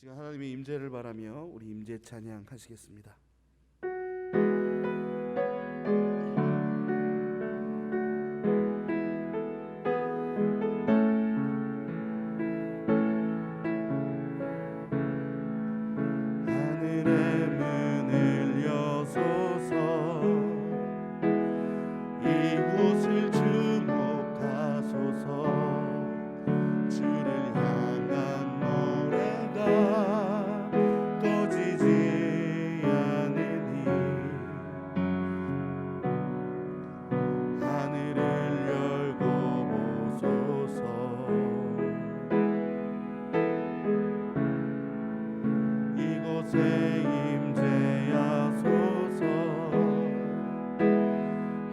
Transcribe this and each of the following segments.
지금 하나님의 임재를 바라며 우리 임재 찬양 하시겠습니다. 하늘의 문을 여소서, 이곳을 주목하소서. 주를 향한 노래가 꺼지지 않으니, 하늘을 열고 보소서. 이곳에 임재하소서.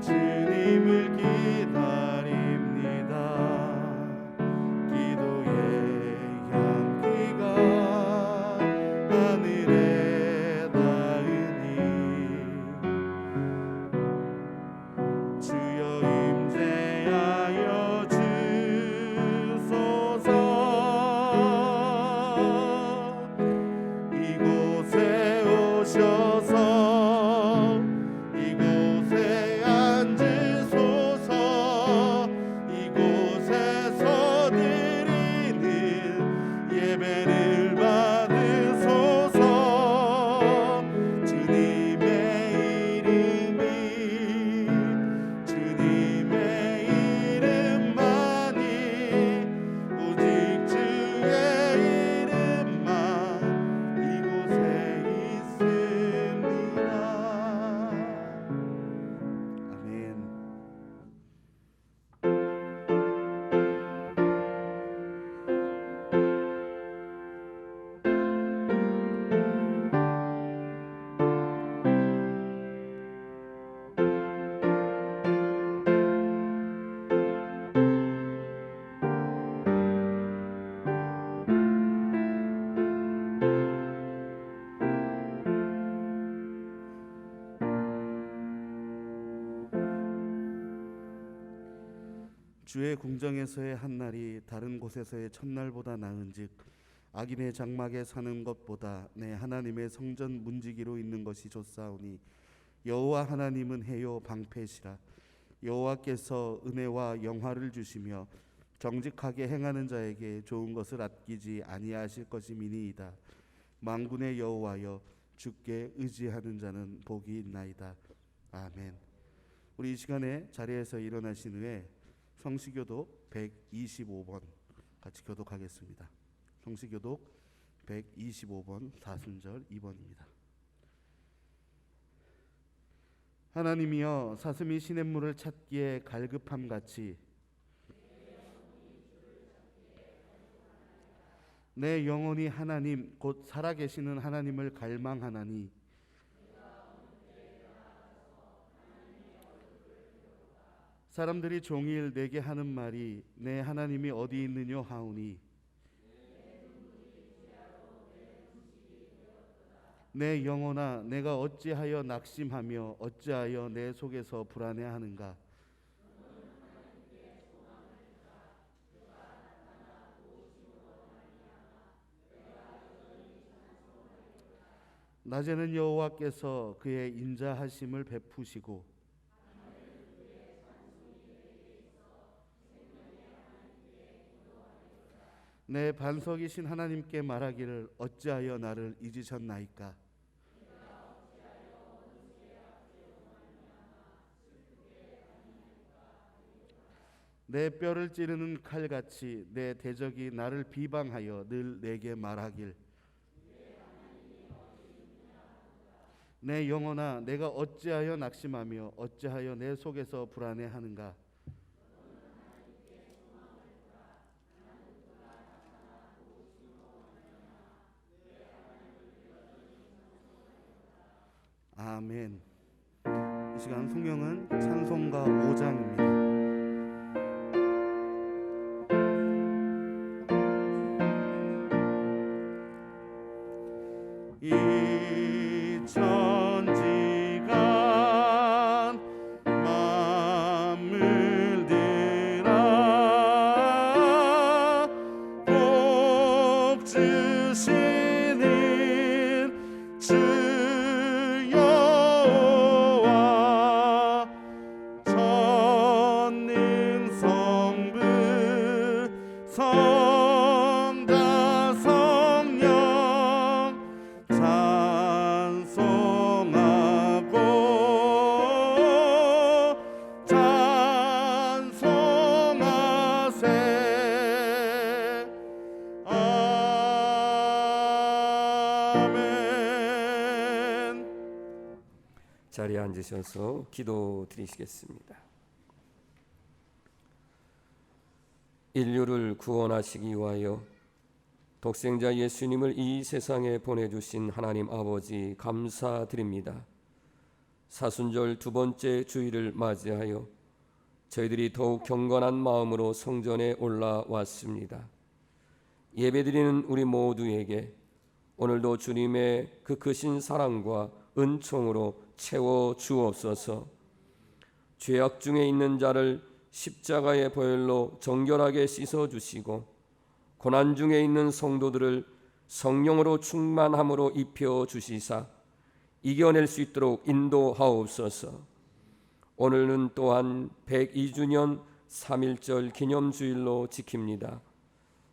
주님을 기다립니다. 기도의 향기가 하늘에 닿으니, 주여 임재하여 주소서. 이곳에 오셔서 이곳에 앉으소서. 이곳에서 드리는 예배를 받으소서. 주님의 이름이, 주님의 이름만이, 오직 주의 이름만 이곳에 있습니다. 아멘. 주의 궁정에서의 한날이 다른 곳에서의 첫날보다 나은즉, 악인의 장막에 사는 것보다 내 하나님의 성전 문지기로 있는 것이 좋사오니, 여호와 하나님은 해요 방패시라. 여호와께서 은혜와 영화를 주시며 정직하게 행하는 자에게 좋은 것을 아끼지 아니하실 것임이니이다. 만군의 여호와여, 주께 의지하는 자는 복이 있나이다. 아멘. 우리 이 시간에 자리에서 일어나신 후에 성시교독 125번 같이 교독하겠습니다. 성시교독 125번 사순절 2번입니다. 하나님이여, 사슴이 시냇물을 찾기에 갈급함같이 내 영혼이 하나님 곧 살아계시는 하나님을 갈망하나니, 사람들이 종일 내게 하는 말이 내 하나님이 어디 있느뇨 하오니, 내 영혼아, 내가 어찌하여 낙심하며 어찌하여 내 속에서 불안해하는가. 낮에는 여호와께서 그의 인자하심을 베푸시고, 내 반석이신 하나님께 말하기를 어찌하여 나를 잊으셨나이까. 내 뼈를 찌르는 칼같이 내 대적이 나를 비방하여 늘 내게 말하길, 내 영혼아, 내가 어찌하여 낙심하며 어찌하여 내 속에서 불안해하는가. 아멘. 이 시간 성경은 찬송가 5장입니다. 이 천지간 만물들아, 복 주신 아멘. 자리에 앉으셔서 기도 드리시겠습니다. 인류를 구원하시기 위하여 독생자 예수님을 이 세상에 보내주신 하나님 아버지 감사드립니다. 사순절 두 번째 주일을 맞이하여 저희들이 더욱 경건한 마음으로 성전에 올라왔습니다. 예배드리는 우리 모두에게 오늘도 주님의 그 크신 사랑과 은총으로 채워 주옵소서. 죄악 중에 있는 자를 십자가의 보혈로 정결하게 씻어주시고 고난 중에 있는 성도들을 성령으로 충만함으로 입혀주시사 이겨낼 수 있도록 인도하옵소서. 오늘은 또한 102주년 3.1절 기념주일로 지킵니다.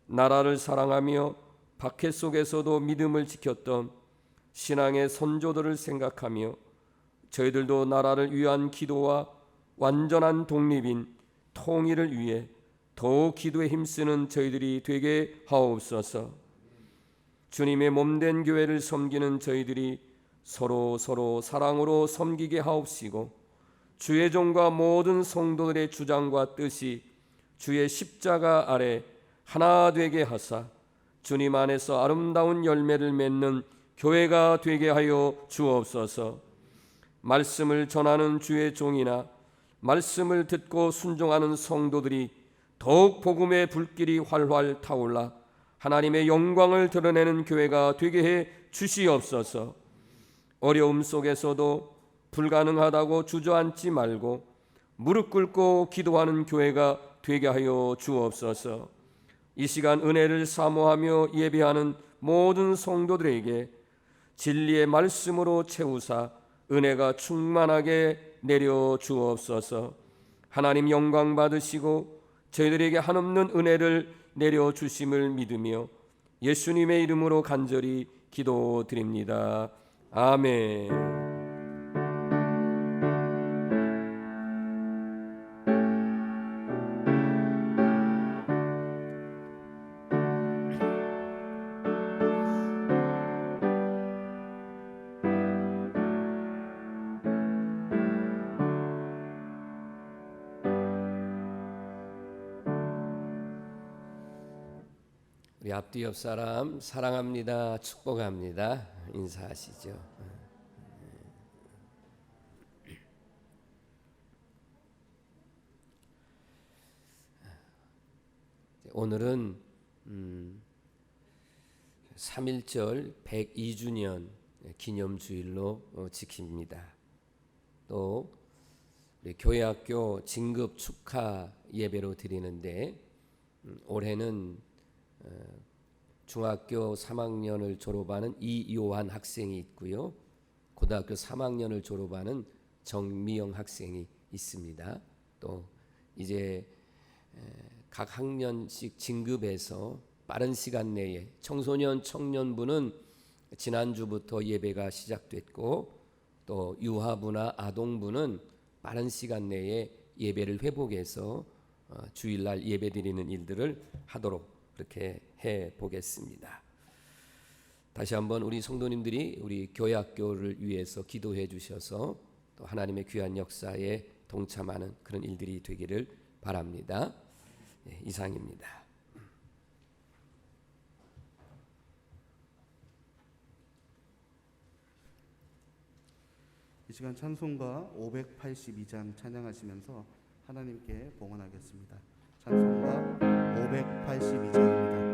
나라를 사랑하며 박해 속에서도 믿음을 지켰던 신앙의 선조들을 생각하며 저희들도 나라를 위한 기도와 완전한 독립인 통일을 위해 더욱 기도에 힘쓰는 저희들이 되게 하옵소서. 주님의 몸된 교회를 섬기는 저희들이 서로 사랑으로 섬기게 하옵시고 주의 종과 모든 성도들의 주장과 뜻이 주의 십자가 아래 하나 되게 하사 주님 안에서 아름다운 열매를 맺는 교회가 되게 하여 주옵소서. 말씀을 전하는 주의 종이나 말씀을 듣고 순종하는 성도들이 더욱 복음의 불길이 활활 타올라 하나님의 영광을 드러내는 교회가 되게 해 주시옵소서. 어려움 속에서도 불가능하다고 주저앉지 말고 무릎 꿇고 기도하는 교회가 되게 하여 주옵소서. 이 시간 은혜를 사모하며 예배하는 모든 성도들에게 진리의 말씀으로 채우사 은혜가 충만하게 내려 주옵소서. 하나님 영광 받으시고 저희들에게 한없는 은혜를 내려 주심을 믿으며 예수님의 이름으로 간절히 기도드립니다. 아멘. 우리 앞뒤 옆 사람 사랑합니다, 축복합니다 인사하시죠. 오늘은 3.1절 102주년 기념주일로 지킵니다. 또 우리 교회학교 진급 축하 예배로 드리는데 올해는 중학교 3학년을 졸업하는 이요한 학생이 있고요. 고등학교 3학년을 졸업하는 정미영 학생이 있습니다. 또 이제 각 학년씩 진급해서 빠른 시간 내에 청소년 청년부는 지난주부터 예배가 시작됐고 또 유아부나 아동부는 빠른 시간 내에 예배를 회복해서 주일날 예배드리는 일들을 하도록 그렇게 해 보겠습니다. 다시 한번 우리 성도님들이 우리 교회학교를 위해서 기도해 주셔서 또 하나님의 귀한 역사에 동참하는 그런 일들이 되기를 바랍니다. 이상입니다. 이 시간 찬송가 582장 찬양하시면서 하나님께 봉헌하겠습니다. 찬송가 582장입니다.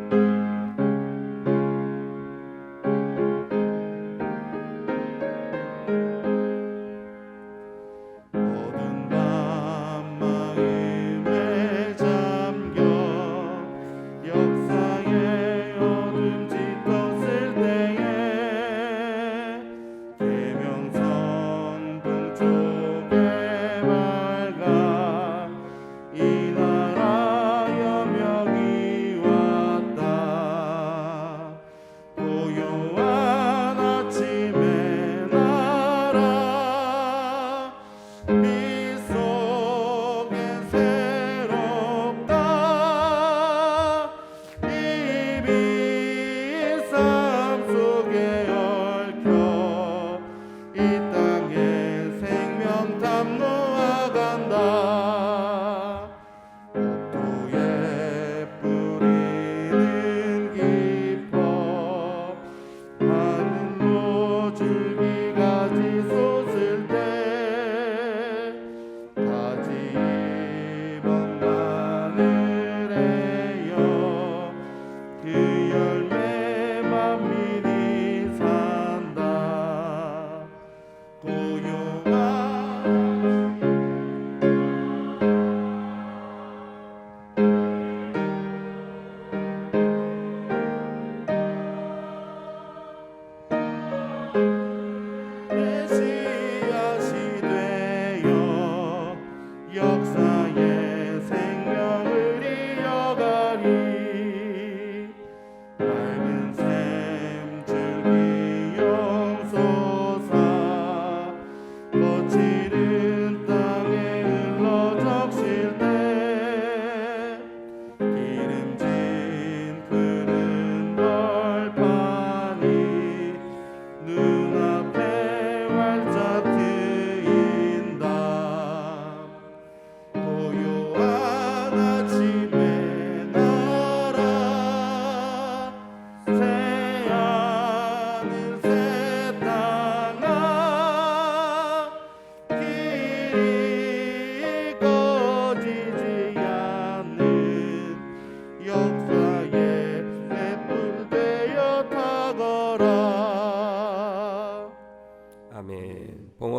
이 나라 여명이 와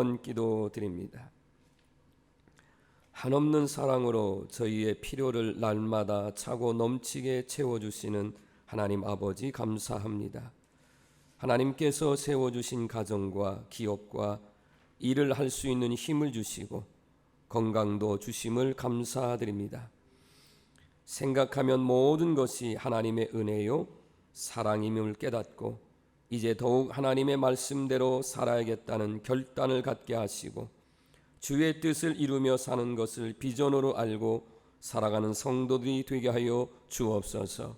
한번 기도드립니다. 한없는 사랑으로 저희의 필요를 날마다 차고 넘치게 채워주시는 하나님 아버지 감사합니다. 하나님께서 세워주신 가정과 기업과 일을 할 수 있는 힘을 주시고 건강도 주심을 감사드립니다. 생각하면 모든 것이 하나님의 은혜요 사랑임을 깨닫고 이제 더욱 하나님의 말씀대로 살아야겠다는 결단을 갖게 하시고 주의 뜻을 이루며 사는 것을 비전으로 알고 살아가는 성도들이 되게 하여 주옵소서.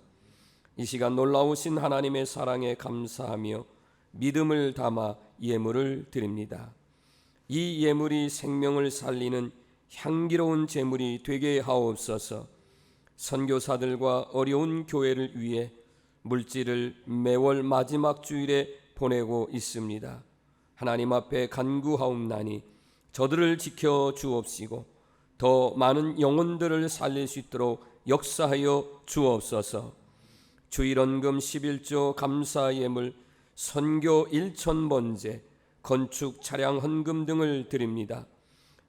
이 시간 놀라우신 하나님의 사랑에 감사하며 믿음을 담아 예물을 드립니다. 이 예물이 생명을 살리는 향기로운 제물이 되게 하옵소서. 선교사들과 어려운 교회를 위해 물질을 매월 마지막 주일에 보내고 있습니다. 하나님 앞에 간구하옵나니 저들을 지켜 주옵시고 더 많은 영혼들을 살릴 수 있도록 역사하여 주옵소서. 주일원금 11조 감사 예물, 선교 1,000번제, 건축 차량 헌금 등을 드립니다.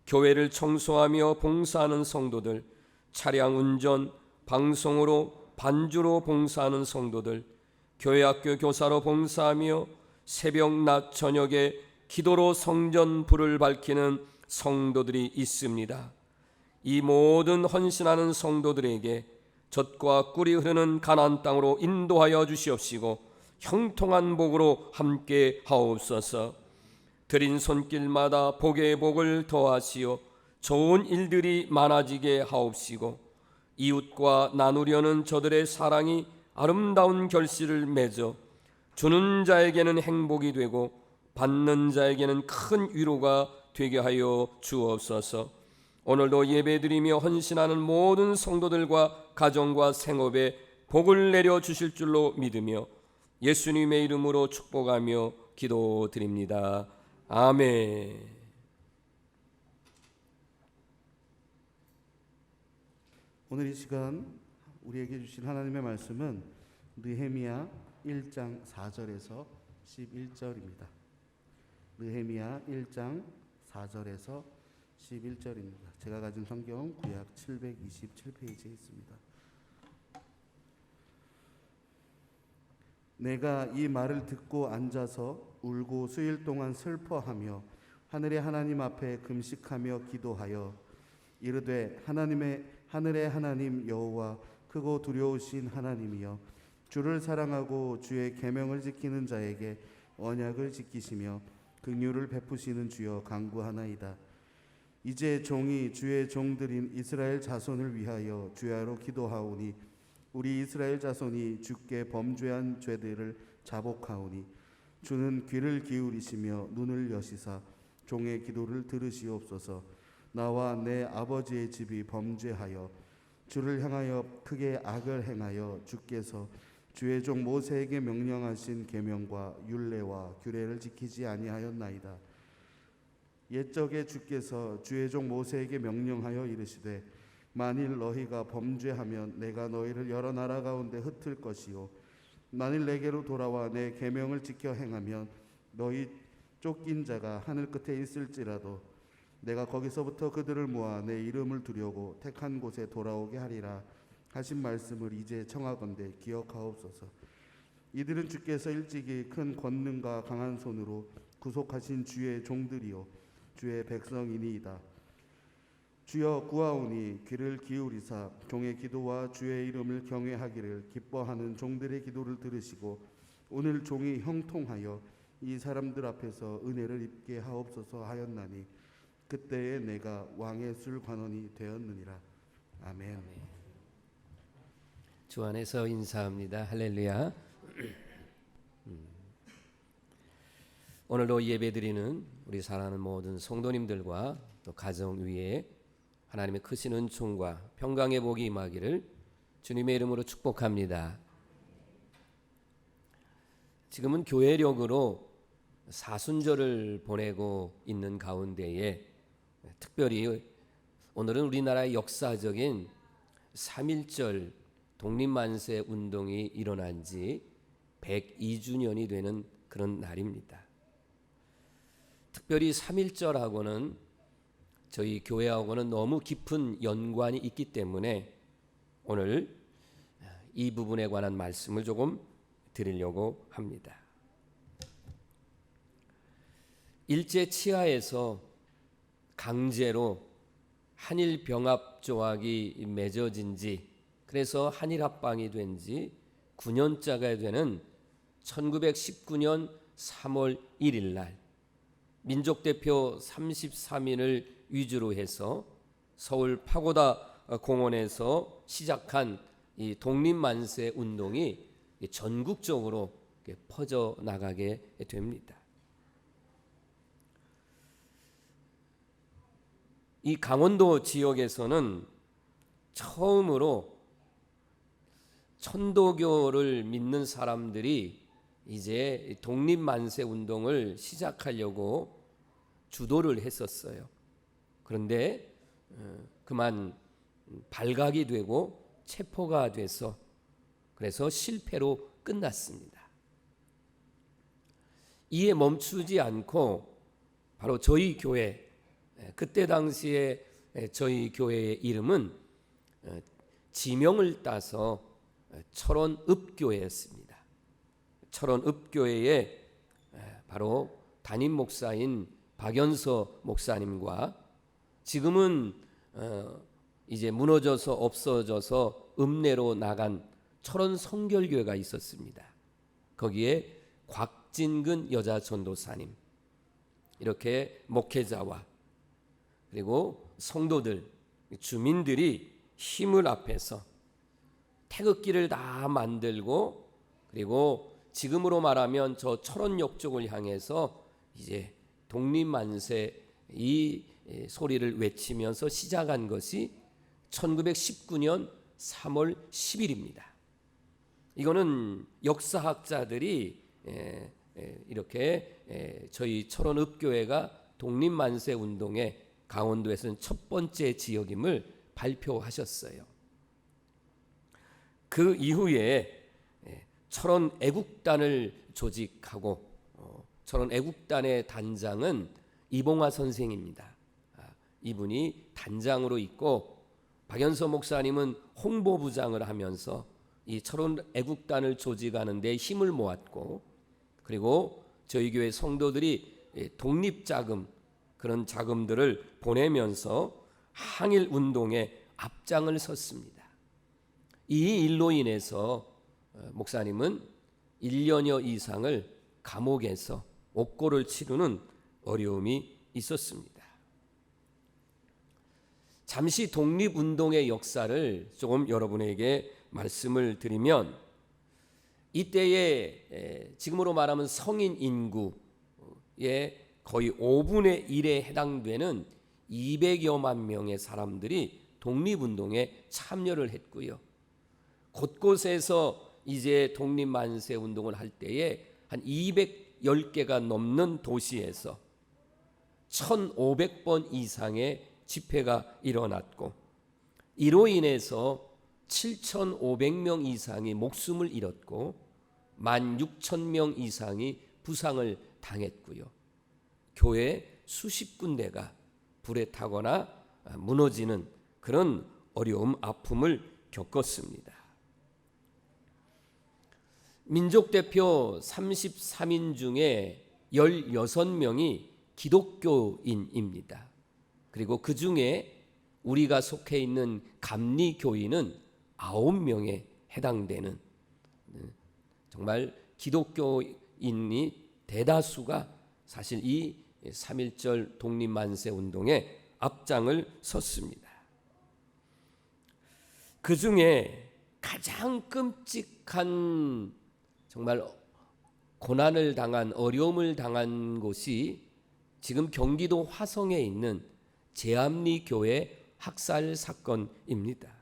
교회를 청소하며 봉사하는 성도들, 차량 운전, 방송으로 반주로 봉사하는 성도들, 교회학교 교사로 봉사하며 새벽 낮 저녁에 기도로 성전 불을 밝히는 성도들이 있습니다. 이 모든 헌신하는 성도들에게 젖과 꿀이 흐르는 가나안 땅으로 인도하여 주시옵시고 형통한 복으로 함께 하옵소서. 드린 손길마다 복의 복을 더하시어 좋은 일들이 많아지게 하옵시고 이웃과 나누려는 저들의 사랑이 아름다운 결실을 맺어 주는 자에게는 행복이 되고 받는 자에게는 큰 위로가 되게 하여 주옵소서. 오늘도 예배드리며 헌신하는 모든 성도들과 가정과 생업에 복을 내려 주실 줄로 믿으며 예수님의 이름으로 축복하며 기도드립니다. 아멘. 오늘 이 시간 우리에게 주신 하나님의 말씀은 느헤미야 1장 4절에서 11절입니다. 느헤미야 1장 4절에서 11절입니다. 제가 가진 성경 구약 727페이지에 있습니다. 내가 이 말을 듣고 앉아서 울고 수일 동안 슬퍼하며 하늘의 하나님 앞에 금식하며 기도하여 이르되 하늘의 하나님 여호와 크고 두려우신 하나님이여 주를 사랑하고 주의 계명을 지키는 자에게 언약을 지키시며 긍휼을 베푸시는 주여 간구하나이다. 이제 종이 주의 종들인 이스라엘 자손을 위하여 주야로 기도하오니 우리 이스라엘 자손이 주께 범죄한 죄들을 자복하오니 주는 귀를 기울이시며 눈을 여시사 종의 기도를 들으시옵소서. 나와 내 아버지의 집이 범죄하여 주를 향하여 크게 악을 행하여 주께서 주의 종 모세에게 명령하신 계명과 율례와 규례를 지키지 아니하였나이다. 옛적에 주께서 주의 종 모세에게 명령하여 이르시되 만일 너희가 범죄하면 내가 너희를 여러 나라 가운데 흩을 것이요 만일 내게로 돌아와 내 계명을 지켜 행하면 너희 쫓긴 자가 하늘 끝에 있을지라도 내가 거기서부터 그들을 모아 내 이름을 두려고 택한 곳에 돌아오게 하리라 하신 말씀을 이제 청하건대 기억하옵소서. 이들은 주께서 일찍이 큰 권능과 강한 손으로 구속하신 주의 종들이요 주의 백성이니이다. 주여 구하오니 귀를 기울이사 종의 기도와 주의 이름을 경외하기를 기뻐하는 종들의 기도를 들으시고 오늘 종이 형통하여 이 사람들 앞에서 은혜를 입게 하옵소서 하였나니 그때에 내가 왕의 술 관원이 되었느니라. 아멘. 주 안에서 인사합니다. 할렐루야. 오늘도 예배드리는 우리 사랑하는 모든 성도님들과 또 가정 위에 하나님의 크신 은총과 평강의 복이 임하기를 주님의 이름으로 축복합니다. 지금은 교회력으로 사순절을 보내고 있는 가운데에 특별히 오늘은 우리나라의 역사적인 3.1절 독립만세 운동이 일어난 지 102주년이 되는 그런 날입니다. 특별히 3.1절하고는 저희 교회하고는 너무 깊은 연관이 있기 때문에 오늘 이 부분에 관한 말씀을 조금 드리려고 합니다. 일제 치하에서 강제로 한일 병합 조약이 맺어진 지, 그래서 한일 합방이 된 지 9년째가 되는 1919년 3월 1일 날 민족대표 33인을 위주로 해서 서울 파고다 공원에서 시작한 이 독립만세 운동이 전국적으로 퍼져나가게 됩니다. 이 강원도 지역에서는 처음으로 천도교를 믿는 사람들이 이제 독립만세 운동을 시작하려고 주도를 했었어요. 그런데 그만 발각이 되고 체포가 돼서 그래서 실패로 끝났습니다. 이에 멈추지 않고 바로 저희 교회, 그때 당시에 저희 교회의 이름은 지명을 따서 철원읍교회였습니다. 철원읍교회에 바로 담임 목사인 박연서 목사님과 지금은 이제 무너져서 없어져서 읍내로 나간 철원 성결교회가 있었습니다. 거기에 곽진근 여자 전도사님, 이렇게 목회자와 그리고 성도들, 주민들이 힘을 합해서 태극기를 다 만들고, 그리고 지금으로 말하면 저 철원역 쪽을 향해서 이제 독립만세 이 소리를 외치면서 시작한 것이 1919년 3월 10일입니다. 이거는 역사학자들이 이렇게 저희 철원읍교회가 독립만세 운동의 강원도에서는 첫 번째 지역임을 발표하셨어요. 그 이후에 철원 애국단을 조직하고 철원 애국단의 단장은 이봉화 선생입니다. 이분이 단장으로 있고 박연서 목사님은 홍보부장을 하면서 이 철원 애국단을 조직하는 데 힘을 모았고, 그리고 저희 교회 성도들이 독립자금, 그런 자금들을 보내면서 항일 운동에 앞장을 섰습니다. 이 일로 인해서 목사님은 1년여 이상을 감옥에서 옥고를 치르는 어려움이 있었습니다. 잠시 독립운동의 역사를 조금 여러분에게 말씀을 드리면, 이때에 지금으로 말하면 성인 인구의 거의 5분의 1에 해당되는 200여만 명의 사람들이 독립운동에 참여를 했고요. 곳곳에서 이제 독립만세 운동을 할 때에 한 210개가 넘는 도시에서 1,500번 이상의 집회가 일어났고, 이로 인해서 7,500명 이상이 목숨을 잃었고 16,000명 이상이 부상을 당했고요. 교회 수십 군데가 불에 타거나 무너지는 그런 어려움, 아픔을 겪었습니다. 민족대표 33인 중에 16명이 기독교인입니다. 그리고 그 중에 우리가 속해 있는 감리교인은 9명에 해당되는, 정말 기독교인이 대다수가 사실 이 3.1절 독립만세 운동에 앞장을 섰습니다. 그 중에 가장 끔찍한, 정말 고난을 당한, 어려움을 당한 곳이 지금 경기도 화성에 있는 제암리 교회 학살 사건입니다.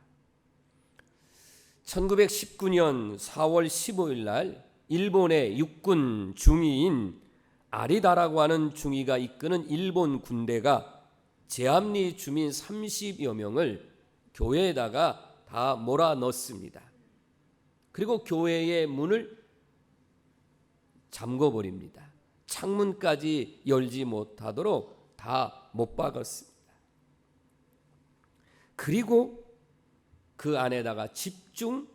1919년 4월 15일 날 일본의 육군 중위인 아리다라고 하는 중위가 이끄는 일본 군대가 제암리 주민 30여 명을 교회에다가 다 몰아넣습니다. 그리고 교회의 문을 잠궈버립니다. 창문까지 열지 못하도록 다 못 박았습니다. 그리고 그 안에다가 집중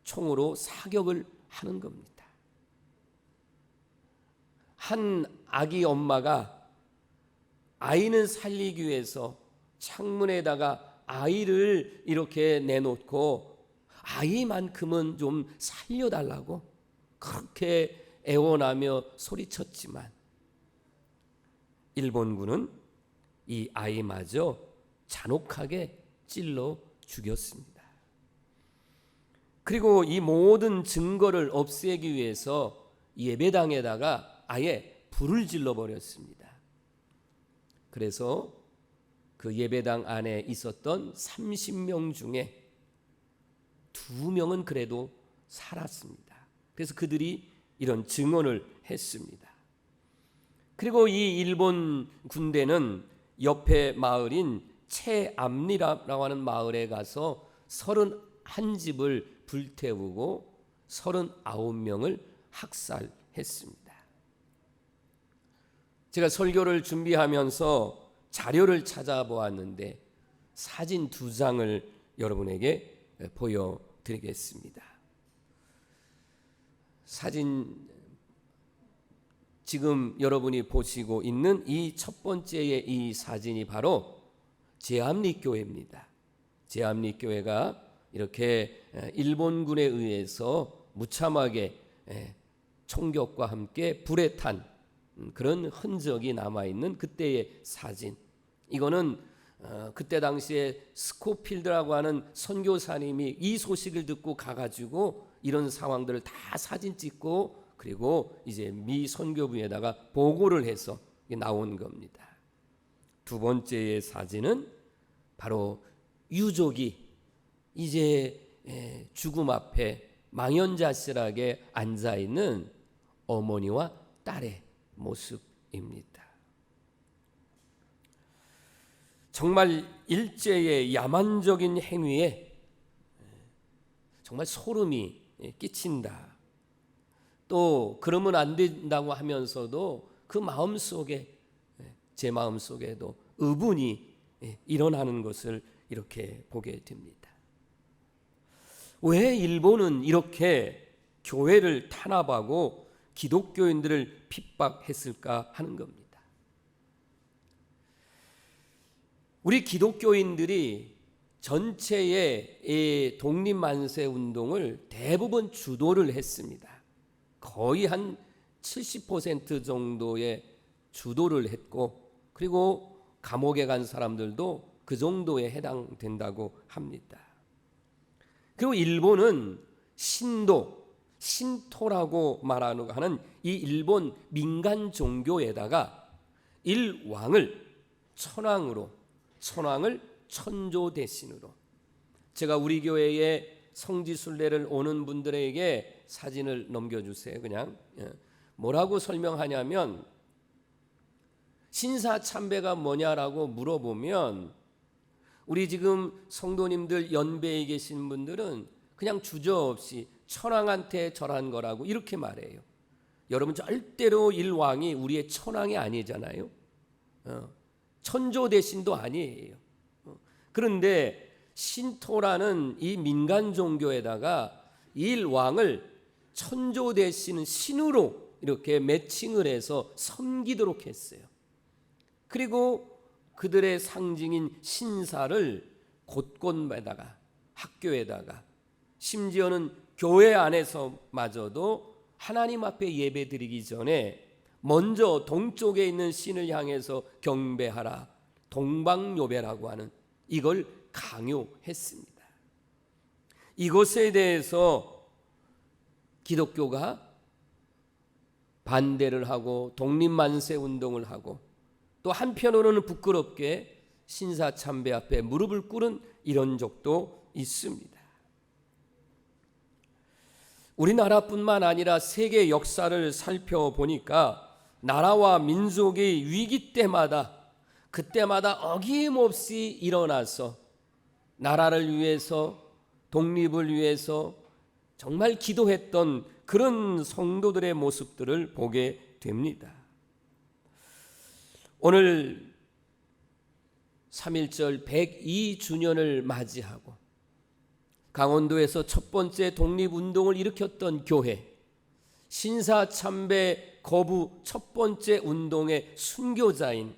총으로 사격을 하는 겁니다. 한 아기 엄마가 아이는 살리기 위해서 창문에다가 아이를 이렇게 내놓고 아이만큼은 좀 살려달라고 그렇게 애원하며 소리쳤지만 일본군은 이 아이마저 잔혹하게 찔러 죽였습니다. 그리고 이 모든 증거를 없애기 위해서 예배당에다가 아예 불을 질러 버렸습니다. 그래서 그 예배당 안에 있었던 30명 중에 2명은 그래도 살았습니다. 그래서 그들이 이런 증언을 했습니다. 그리고 이 일본 군대는 옆에 마을인 채암리라고 하는 마을에 가서 31집을 불태우고 39명을 학살했습니다. 제가 설교를 준비하면서 자료를 찾아보았는데 사진 2장을 여러분에게 보여드리겠습니다. 사진 지금 여러분이 보시고 있는 이 첫 번째의 이 사진이 바로 제암리교회입니다. 제암리교회가 이렇게 일본군에 의해서 무참하게 총격과 함께 불에 탄 그런 흔적이 남아있는 그때의 사진. 이거는 그때 당시에 스코필드라고 하는 선교사님이 이 소식을 듣고 가가지고 이런 상황들을 다 사진 찍고 그리고 이제 미 선교부에다가 보고를 해서 나온 겁니다. 두 번째의 사진은 바로 유족이 이제 죽음 앞에 망연자실하게 앉아있는 어머니와 딸의 모습입니다. 정말 일제의 야만적인 행위에 정말 소름이 끼친다. 또 그러면 안 된다고 하면서도 그 마음속에 제 마음속에도 의분이 일어나는 것을 이렇게 보게 됩니다. 왜 일본은 이렇게 교회를 탄압하고 기독교인들을 핍박했을까 하는 겁니다. 우리 기독교인들이 전체의 이 독립만세 운동을 대부분 주도를 했습니다. 거의 한 70% 정도의 주도를 했고 그리고 감옥에 간 사람들도 그 정도에 해당된다고 합니다. 그리고 일본은 신토라고 말하는 이 일본 민간 종교에다가 일왕을 천황을 천조 대신으로 제가 우리 교회에 성지순례를 오는 분들에게 사진을 넘겨주세요. 그냥 뭐라고 설명하냐면 신사참배가 뭐냐라고 물어보면 우리 지금 성도님들 연배에 계신 분들은 그냥 주저없이 천황한테 절한 거라고 이렇게 말해요. 여러분 절대로 일왕이 우리의 천황이 아니잖아요. 천조 대신도 아니에요. 그런데 신토라는 이 민간 종교에다가 일왕을 천조 대신은 신으로 이렇게 매칭을 해서 섬기도록 했어요. 그리고 그들의 상징인 신사를 곳곳에다가 학교에다가 심지어는 교회 안에서마저도 하나님 앞에 예배드리기 전에 먼저 동쪽에 있는 신을 향해서 경배하라 동방요배라고 하는 이걸 강요했습니다. 이것에 대해서 기독교가 반대를 하고 독립만세 운동을 하고 또 한편으로는 부끄럽게 신사참배 앞에 무릎을 꿇은 이런 적도 있습니다. 우리나라뿐만 아니라 세계 역사를 살펴보니까 나라와 민족의 위기 때마다 그때마다 어김없이 일어나서 나라를 위해서 독립을 위해서 정말 기도했던 그런 성도들의 모습들을 보게 됩니다. 오늘 3.1절 102주년을 맞이하고 강원도에서 첫 번째 독립운동을 일으켰던 교회, 신사참배 거부 첫 번째 운동의 순교자인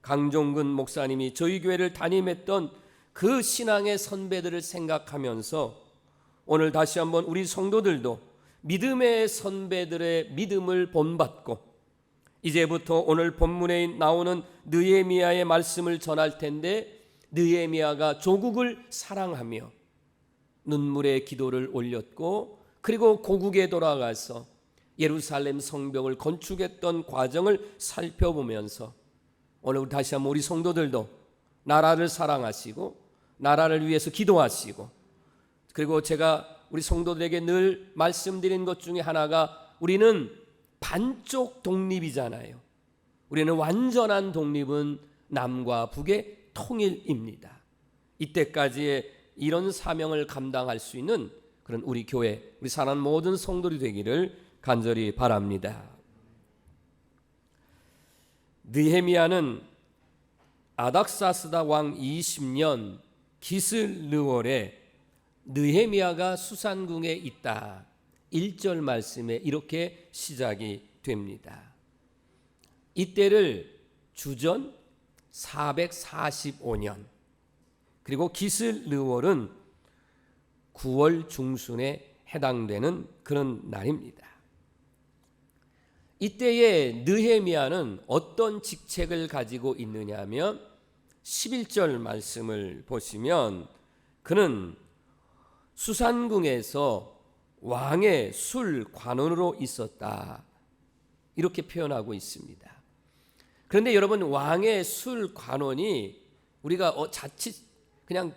강종근 목사님이 저희 교회를 담임했던 그 신앙의 선배들을 생각하면서 오늘 다시 한번 우리 성도들도 믿음의 선배들의 믿음을 본받고 이제부터 오늘 본문에 나오는 느헤미야의 말씀을 전할 텐데, 느헤미야가 조국을 사랑하며 눈물의 기도를 올렸고 그리고 고국에 돌아가서 예루살렘 성벽을 건축했던 과정을 살펴보면서 오늘 다시 한번 우리 성도들도 나라를 사랑하시고 나라를 위해서 기도하시고, 그리고 제가 우리 성도들에게 늘 말씀드린 것 중에 하나가 우리는 반쪽 독립이잖아요. 우리는 완전한 독립은 남과 북의 통일입니다. 이때까지의 이런 사명을 감당할 수 있는 그런 우리 교회, 우리 사랑하는 모든 성도들이 되기를 간절히 바랍니다. 느헤미야는 아닥사스다 왕 20년 기슬르월에 느헤미야가 수산궁에 있다, 1절 말씀에 이렇게 시작이 됩니다. 이때를 주전 445년, 그리고 기슬르월은 9월 중순에 해당되는 그런 날입니다. 이때의 느헤미야는 어떤 직책을 가지고 있느냐 하면 11절 말씀을 보시면 그는 수산궁에서 왕의 술 관원으로 있었다, 이렇게 표현하고 있습니다. 그런데 여러분, 왕의 술 관원이 우리가 자칫 그냥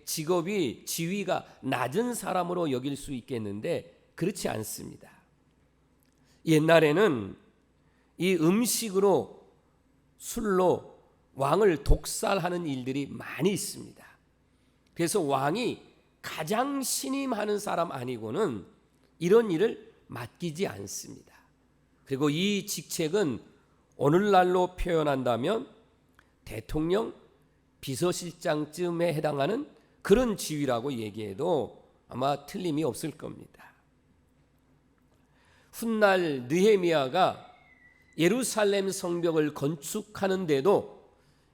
직업이 지위가 낮은 사람으로 여길 수 있겠는데 그렇지 않습니다. 옛날에는 이 음식으로, 술로 왕을 독살하는 일들이 많이 있습니다. 그래서 왕이 가장 신임하는 사람 아니고는 이런 일을 맡기지 않습니다. 그리고 이 직책은 오늘날로 표현한다면 대통령 비서실장쯤에 해당하는 그런 지위라고 얘기해도 아마 틀림이 없을 겁니다. 훗날 느헤미야가 예루살렘 성벽을 건축하는데도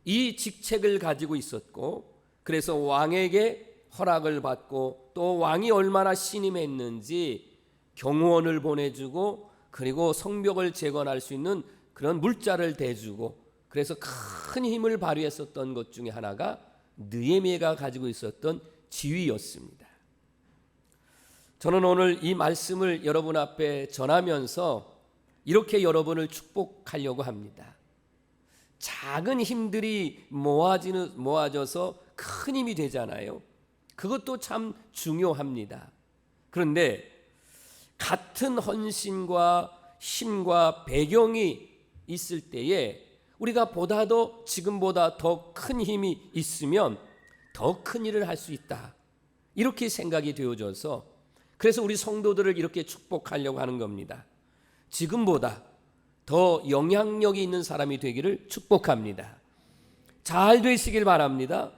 이 직책을 가지고 있었고, 그래서 왕에게 허락을 받고 또 왕이 얼마나 신임했는지 경호원을 보내주고 그리고 성벽을 재건할 수 있는 그런 물자를 대주고, 그래서 큰 힘을 발휘했었던 것 중에 하나가 느헤미야가 가지고 있었던 지위였습니다. 저는 오늘 이 말씀을 여러분 앞에 전하면서 이렇게 여러분을 축복하려고 합니다. 작은 힘들이 모아져서 큰 힘이 되잖아요. 그것도 참 중요합니다. 그런데 같은 헌신과 힘과 배경이 있을 때에 우리가 지금보다 더 큰 힘이 있으면 더 큰 일을 할 수 있다, 이렇게 생각이 되어져서, 그래서 우리 성도들을 이렇게 축복하려고 하는 겁니다. 지금보다 더 영향력이 있는 사람이 되기를 축복합니다. 잘 되시길 바랍니다.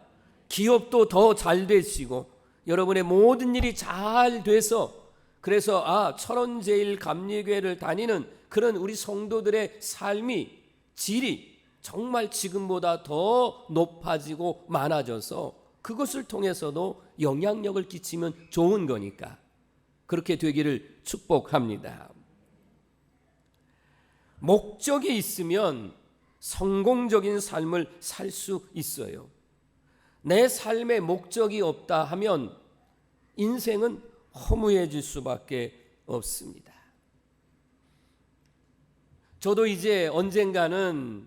기업도 더 잘 되시고 여러분의 모든 일이 잘 돼서, 그래서 철원제일감리교회를 다니는 그런 우리 성도들의 삶이, 질이 정말 지금보다 더 높아지고 많아져서 그것을 통해서도 영향력을 끼치면 좋은 거니까 그렇게 되기를 축복합니다. 목적이 있으면 성공적인 삶을 살 수 있어요. 내 삶에 목적이 없다 하면 인생은 허무해질 수밖에 없습니다. 저도 이제 언젠가는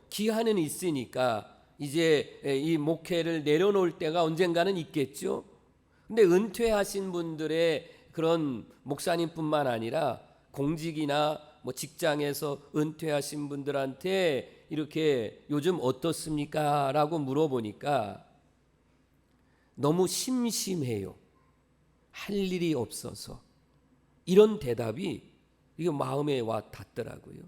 기한은 있으니까 이제 이 목회를 내려놓을 때가 언젠가는 있겠죠. 근데 은퇴하신 분들의 그런 목사님뿐만 아니라 공직이나 직장에서 은퇴하신 분들한테 이렇게 요즘 어떻습니까? 라고 물어보니까 너무 심심해요. 할 일이 없어서. 이런 대답이 이게 마음에 와 닿더라고요.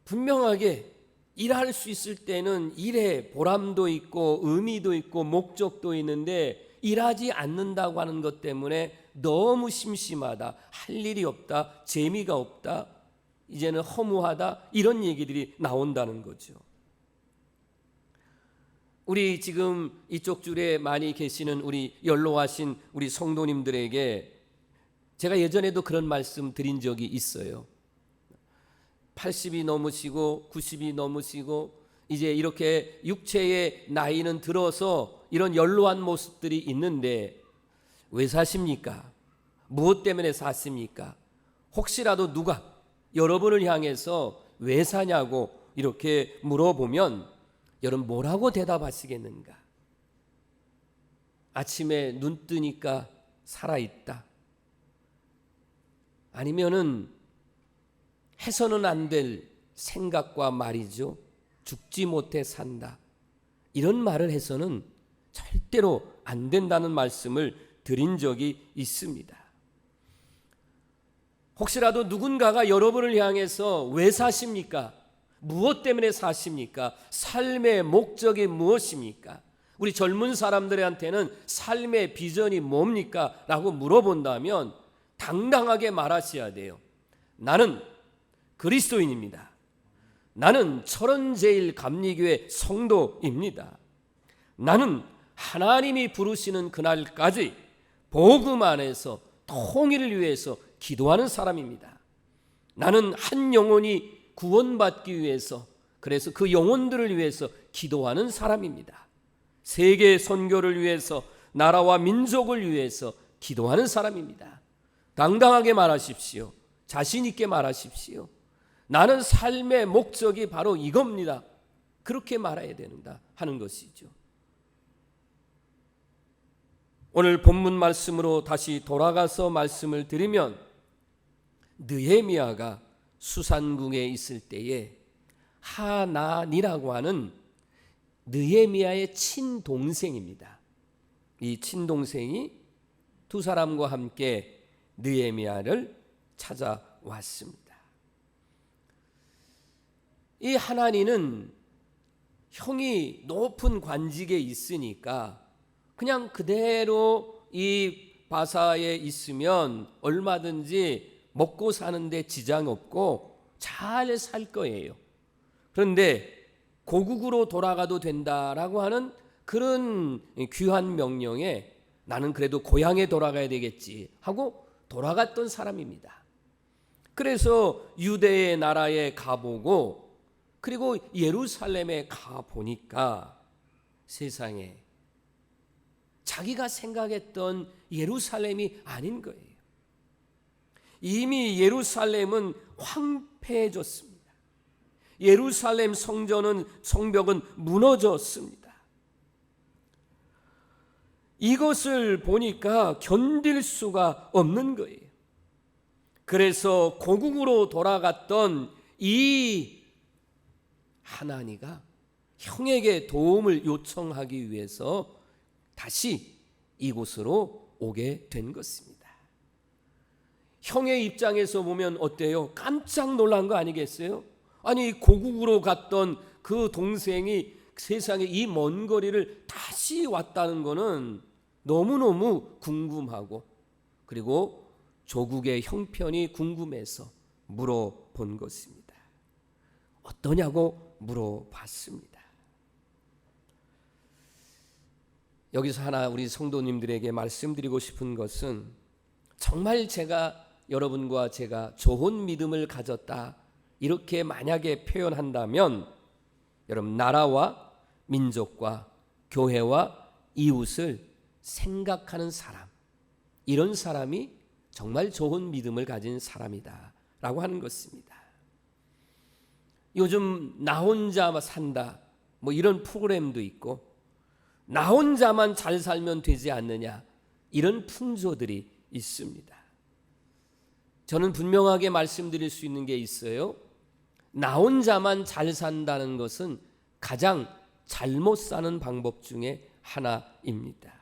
분명하게 일할 수 있을 때는 일에 보람도 있고 의미도 있고 목적도 있는데 일하지 않는다고 하는 것 때문에 너무 심심하다, 할 일이 없다, 재미가 없다, 이제는 허무하다, 이런 얘기들이 나온다는 거죠. 우리 지금 이쪽 줄에 많이 계시는 우리 연로하신 우리 성도님들에게 제가 예전에도 그런 말씀 드린 적이 있어요. 80이 넘으시고 90이 넘으시고 이제 이렇게 육체의 나이는 들어서 이런 연로한 모습들이 있는데 왜 사십니까? 무엇 때문에 사십니까? 혹시라도 누가 여러분을 향해서 왜 사냐고 이렇게 물어보면 여러분 뭐라고 대답하시겠는가? 아침에 눈 뜨니까 살아있다. 아니면은 해서는 안 될 생각과 말이죠. 죽지 못해 산다. 이런 말을 해서는 절대로 안 된다는 말씀을 드린 적이 있습니다. 혹시라도 누군가가 여러분을 향해서 왜 사십니까? 무엇 때문에 사십니까? 삶의 목적이 무엇입니까? 우리 젊은 사람들한테는 삶의 비전이 뭡니까? 라고 물어본다면 당당하게 말하셔야 돼요. 나는 그리스도인입니다. 나는 철원제일감리교회 성도입니다. 나는 하나님이 부르시는 그날까지 복음 안에서 통일을 위해서 기도하는 사람입니다. 나는 한 영혼이 구원받기 위해서, 그래서 그 영혼들을 위해서 기도하는 사람입니다. 세계 선교를 위해서, 나라와 민족을 위해서 기도하는 사람입니다. 당당하게 말하십시오. 자신 있게 말하십시오. 나는 삶의 목적이 바로 이겁니다. 그렇게 말해야 된다 하는 것이죠. 오늘 본문 말씀으로 다시 돌아가서 말씀을 드리면 느헤미야가 수산궁에 있을 때에 하나니라고 하는 느헤미야의 친동생입니다. 이 친동생이 두 사람과 함께 느헤미야를 찾아왔습니다. 이 하나니는 형이 높은 관직에 있으니까 그냥 그대로 이 바사에 있으면 얼마든지 먹고 사는데 지장 없고 잘 살 거예요. 그런데 고국으로 돌아가도 된다라고 하는 그런 귀한 명령에 나는 그래도 고향에 돌아가야 되겠지 하고 돌아갔던 사람입니다. 그래서 유대의 나라에 가보고 그리고 예루살렘에 가보니까 세상에 자기가 생각했던 예루살렘이 아닌 거예요. 이미 예루살렘은 황폐해졌습니다. 예루살렘 성벽은 무너졌습니다. 이것을 보니까 견딜 수가 없는 거예요. 그래서 고국으로 돌아갔던 이 하나니가 형에게 도움을 요청하기 위해서 다시 이곳으로 오게 된 것입니다. 형의 입장에서 보면 어때요? 깜짝 놀란 거 아니겠어요? 아니 고국으로 갔던 그 동생이 세상에 이 먼 거리를 다시 왔다는 거는 너무너무 궁금하고 그리고 조국의 형편이 궁금해서 물어본 것입니다. 어떠냐고 물어봤습니다. 여기서 하나 우리 성도님들에게 말씀드리고 싶은 것은 정말 제가 여러분과 제가 좋은 믿음을 가졌다 이렇게 만약에 표현한다면 여러분 나라와 민족과 교회와 이웃을 생각하는 사람, 이런 사람이 정말 좋은 믿음을 가진 사람이다 라고 하는 것입니다. 요즘 나 혼자 산다 뭐 이런 프로그램도 있고 나 혼자만 잘 살면 되지 않느냐 이런 풍조들이 있습니다. 저는 분명하게 말씀드릴 수 있는 게 있어요. 나 혼자만 잘 산다는 것은 가장 잘못 사는 방법 중에 하나입니다.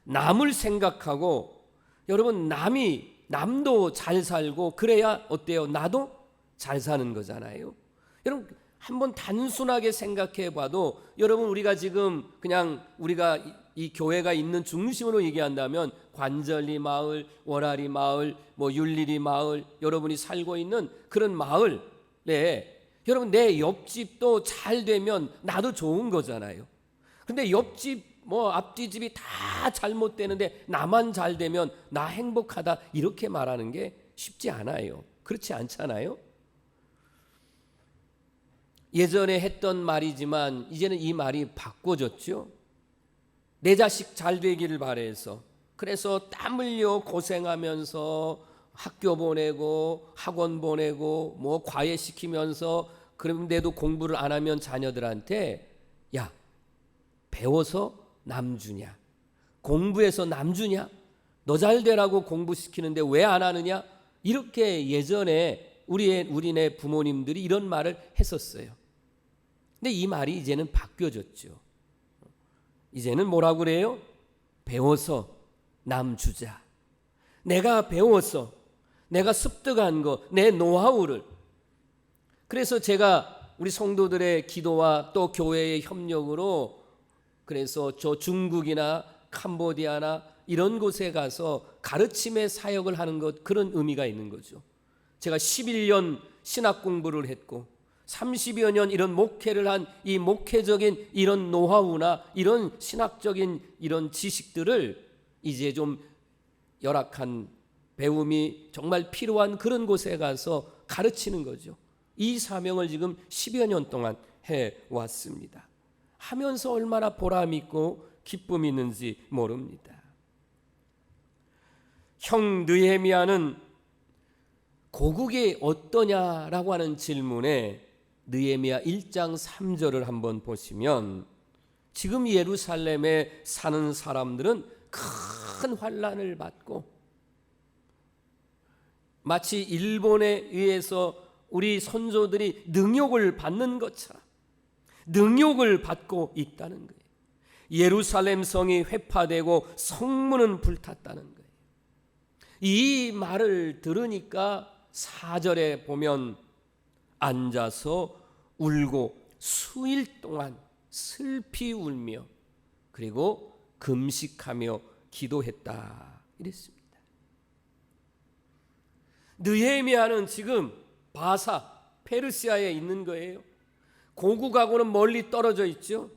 남을 생각하고 여러분 남이 남도 잘 살고 그래야 어때요? 나도 잘 사는 거잖아요. 여러분 한번 단순하게 생각해 봐도 여러분 우리가 지금 그냥 우리가 이 교회가 있는 중심으로 얘기한다면 관절리 마을, 월아리 마을, 뭐 율리리 마을, 여러분이 살고 있는 그런 마을에 여러분 내 옆집도 잘 되면 나도 좋은 거잖아요. 근데 옆집 뭐 앞뒤 집이 다 잘못되는데 나만 잘 되면 나 행복하다 이렇게 말하는 게 쉽지 않아요. 그렇지 않잖아요. 예전에 했던 말이지만 이제는 이 말이 바꿔졌죠. 내 자식 잘 되기를 바래서 그래서 땀 흘려 고생하면서 학교 보내고 학원 보내고 뭐 과외 시키면서 그런데도 공부를 안 하면 자녀들한테 야 배워서 남 주냐 공부해서 남 주냐 너 잘 되라고 공부시키는데 왜 안 하느냐 이렇게 예전에 우리네 부모님들이 이런 말을 했었어요. 근데 이 말이 이제는 바뀌어졌죠. 이제는 뭐라고 그래요? 배워서 남 주자. 내가 배워서 내가 습득한 거, 내 노하우를 그래서 제가 우리 성도들의 기도와 또 교회의 협력으로 그래서 저 중국이나 캄보디아나 이런 곳에 가서 가르침의 사역을 하는 것 그런 의미가 있는 거죠. 제가 11년 신학 공부를 했고 30여 년 이런 목회를 한 이 목회적인 이런 노하우나 이런 신학적인 이런 지식들을 이제 좀 열악한 배움이 정말 필요한 그런 곳에 가서 가르치는 거죠. 이 사명을 지금 10여 년 동안 해왔습니다. 하면서 얼마나 보람 있고 기쁨이 있는지 모릅니다. 형 느헤미야는 고국이 어떠냐라고 하는 질문에 느헤미야 1장 3절을 한번 보시면 지금 예루살렘에 사는 사람들은 큰 환난을 받고 마치 일본에 의해서 우리 선조들이 능욕을 받는 것처럼 능욕을 받고 있다는 거예요. 예루살렘 성이 회파되고 성문은 불탔다는 거예요. 이 말을 들으니까 4절에 보면 앉아서 울고 수일 동안 슬피 울며 그리고 금식하며 기도했다 이랬습니다. 느헤미야는 지금 바사 페르시아에 있는 거예요. 고국하고는 멀리 떨어져 있죠.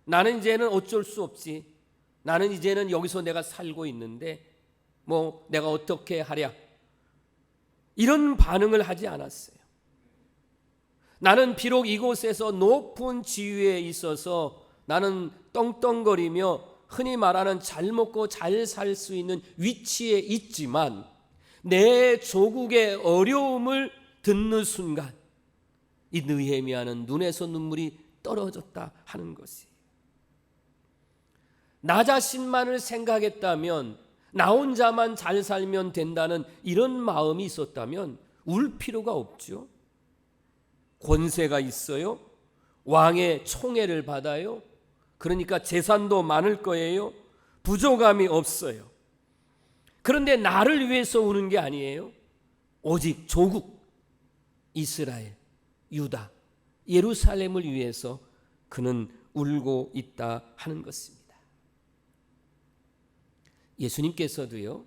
나는 이제는 어쩔 수 없지. 나는 이제는 여기서 내가 살고 있는데 뭐 내가 어떻게 하랴 이런 반응을 하지 않았어요. 나는 비록 이곳에서 높은 지위에 있어서 나는 떵떵거리며 흔히 말하는 잘 먹고 잘 살 수 있는 위치에 있지만 내 조국의 어려움을 듣는 순간 이 느헤미야는 눈에서 눈물이 떨어졌다 하는 것이 나 자신만을 생각했다면 나 혼자만 잘 살면 된다는 이런 마음이 있었다면 울 필요가 없죠. 권세가 있어요. 왕의 총애를 받아요. 그러니까 재산도 많을 거예요. 부족함이 없어요. 그런데 나를 위해서 우는 게 아니에요. 오직 조국, 이스라엘, 유다, 예루살렘을 위해서 그는 울고 있다 하는 것입니다. 예수님께서도요,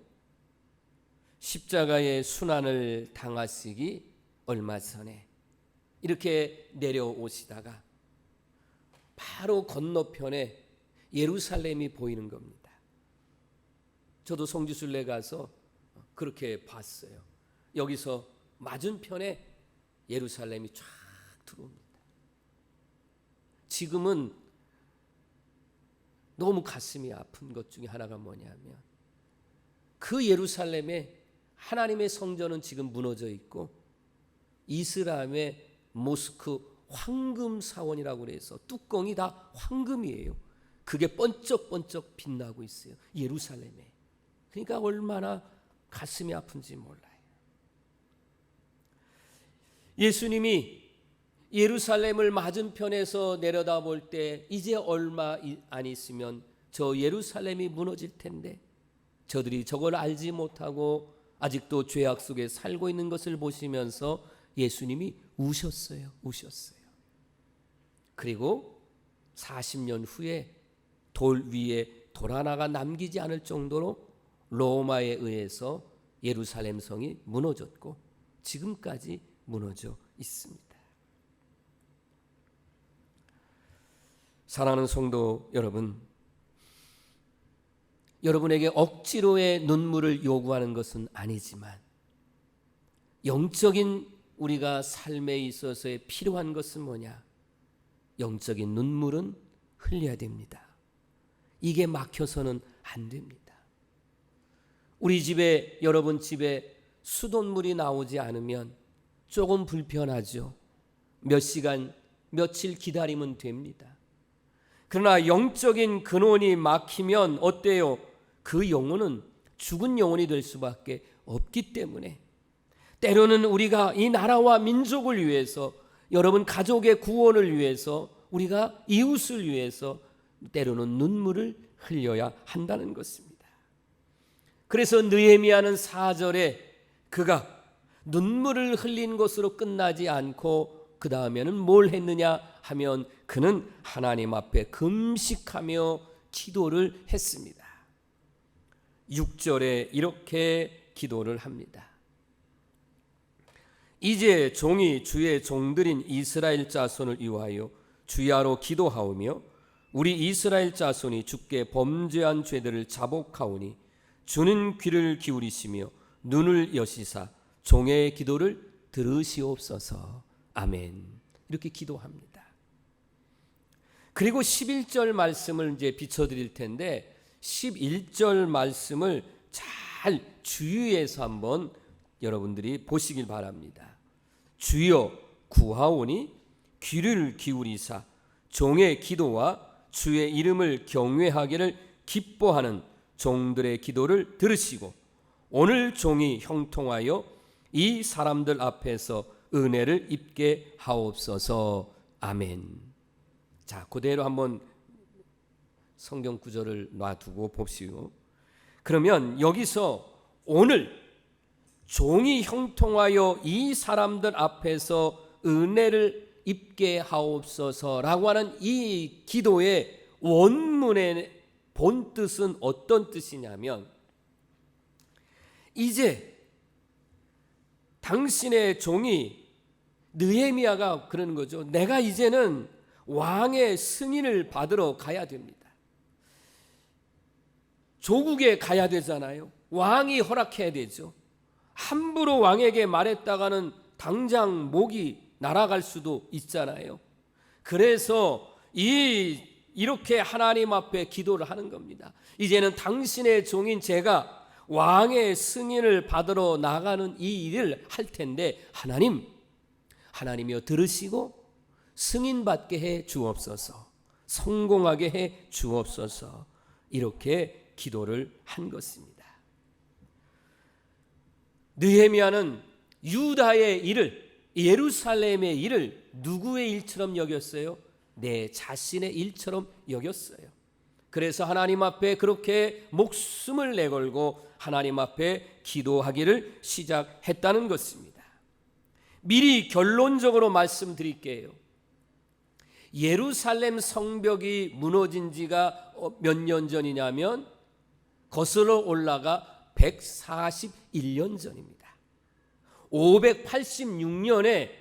십자가의 순환을 당하시기 얼마 전에 이렇게 내려오시다가 바로 건너편에 예루살렘이 보이는 겁니다. 저도 성지순례 가서 그렇게 봤어요. 여기서 맞은편에 예루살렘이 쫙 들어옵니다. 지금은 너무 가슴이 아픈 것 중에 하나가 뭐냐면 그 예루살렘에 하나님의 성전은 지금 무너져 있고 이슬람의 모스크 황금 사원이라고 그래서 뚜껑이 다 황금이에요. 그게 번쩍번쩍 빛나고 있어요. 예루살렘에. 그러니까 얼마나 가슴이 아픈지 몰라요. 예수님이 예루살렘을 맞은편에서 내려다볼 때 이제 얼마 안 있으면 저 예루살렘이 무너질 텐데 저들이 저걸 알지 못하고 아직도 죄악 속에 살고 있는 것을 보시면서 예수님이 우셨어요. 그리고 40년 후에 돌 위에 돌 하나가 남기지 않을 정도로 로마에 의해서 예루살렘 성이 무너졌고 지금까지 무너져 있습니다. 사랑하는 성도 여러분, 여러분에게 억지로의 눈물을 요구하는 것은 아니지만 영적인 우리가 삶에 있어서의 필요한 것은 뭐냐? 영적인 눈물은 흘려야 됩니다. 이게 막혀서는 안 됩니다. 우리 집에, 여러분 집에 수돗물이 나오지 않으면 조금 불편하죠. 몇 시간, 며칠 기다리면 됩니다. 그러나 영적인 근원이 막히면 어때요? 그 영혼은 죽은 영혼이 될 수밖에 없기 때문에 때로는 우리가 이 나라와 민족을 위해서, 여러분 가족의 구원을 위해서, 우리가 이웃을 위해서 때로는 눈물을 흘려야 한다는 것입니다. 그래서 느헤미야는 4절에 그가 눈물을 흘린 것으로 끝나지 않고 그 다음에는 뭘 했느냐 하면 그는 하나님 앞에 금식하며 기도를 했습니다. 6절에 이렇게 기도를 합니다. 이제 종이 주의 종들인 이스라엘 자손을 위하여 주야로 기도하오며 우리 이스라엘 자손이 주께 범죄한 죄들을 자복하오니 주는 귀를 기울이시며 눈을 여시사 종의 기도를 들으시옵소서. 아멘. 이렇게 기도합니다. 그리고 11절 말씀을 이제 비춰드릴 텐데 11절 말씀을 잘 주의해서 한번 여러분들이 보시길 바랍니다. 주여 구하오니 귀를 기울이사 종의 기도와 주의 이름을 경외하기를 기뻐하는 종들의 기도를 들으시고 오늘 종이 형통하여 이 사람들 앞에서 은혜를 입게 하옵소서. 아멘. 자, 그대로 한번 성경 구절을 놔두고 봅시오. 그러면 여기서 오늘 종이 형통하여 이 사람들 앞에서 은혜를 입게 하옵소서라고 하는 이 기도의 원문의 본 뜻은 어떤 뜻이냐면 이제 당신의 종이 느헤미야가 그러는 거죠. 내가 이제는 왕의 승인을 받으러 가야 됩니다. 조국에 가야 되잖아요. 왕이 허락해야 되죠. 함부로 왕에게 말했다가는 당장 목이 날아갈 수도 있잖아요. 그래서 이렇게 하나님 앞에 기도를 하는 겁니다. 이제는 당신의 종인 제가 왕의 승인을 받으러 나가는 이 일을 할 텐데 하나님이여 들으시고 승인받게 해 주옵소서, 성공하게 해 주옵소서. 이렇게 기도를 한 것입니다. 느헤미야는 유다의 일을, 예루살렘의 일을 누구의 일처럼 여겼어요? 내 자신의 일처럼 여겼어요. 그래서 하나님 앞에 그렇게 목숨을 내걸고 하나님 앞에 기도하기를 시작했다는 것입니다. 미리 결론적으로 말씀드릴게요. 예루살렘 성벽이 무너진 지가 몇 년 전이냐면 거슬러 올라가 141년 전입니다. 586년에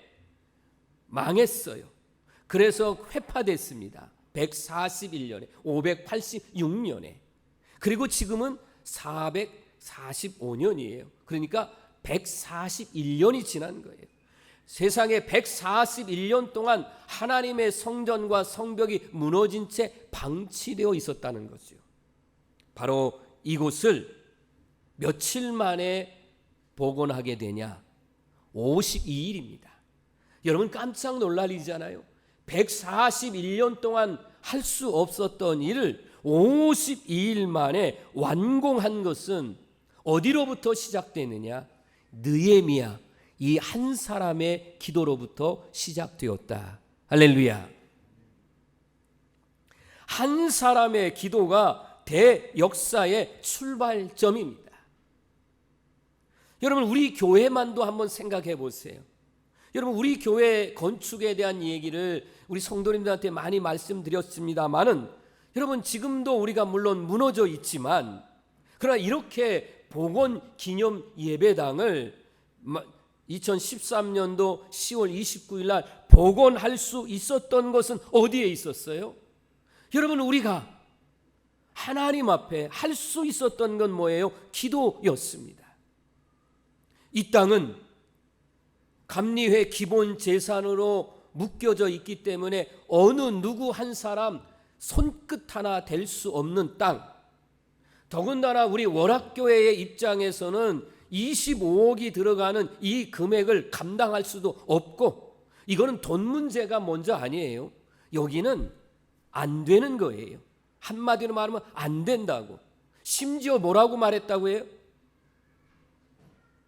망했어요. 그래서 회파됐습니다. 141년에, 586년에. 그리고 지금은 445년이에요. 그러니까 141년이 지난 거예요. 세상에 141년 동안 하나님의 성전과 성벽이 무너진 채 방치되어 있었다는 거죠. 바로 이곳을 며칠 만에 복원하게 되냐? 52일입니다. 여러분 깜짝 놀랄 일이잖아요. 141년 동안 할 수 없었던 일을 52일 만에 완공한 것은 어디로부터 시작되느냐? 느헤미야 이 한 사람의 기도로부터 시작되었다. 할렐루야. 한 사람의 기도가 대역사의 출발점입니다. 여러분, 우리 교회만도 한번 생각해 보세요. 여러분, 우리 교회 건축에 대한 얘기를 우리 성도님들한테 많이 말씀드렸습니다만은, 여러분, 지금도 우리가 물론 무너져 있지만, 그러나 이렇게 복원 기념 예배당을 2013년도 10월 29일 날 복원할 수 있었던 것은 어디에 있었어요? 여러분, 우리가 하나님 앞에 할 수 있었던 건 뭐예요? 기도였습니다. 이 땅은 감리회 기본 재산으로 묶여져 있기 때문에 어느 누구 한 사람 손끝 하나 댈 수 없는 땅, 더군다나 우리 월학교회의 입장에서는 25억이 들어가는 이 금액을 감당할 수도 없고, 이거는 돈 문제가 먼저 아니에요. 여기는 안 되는 거예요. 한마디로 말하면 안 된다고. 심지어 뭐라고 말했다고 해요?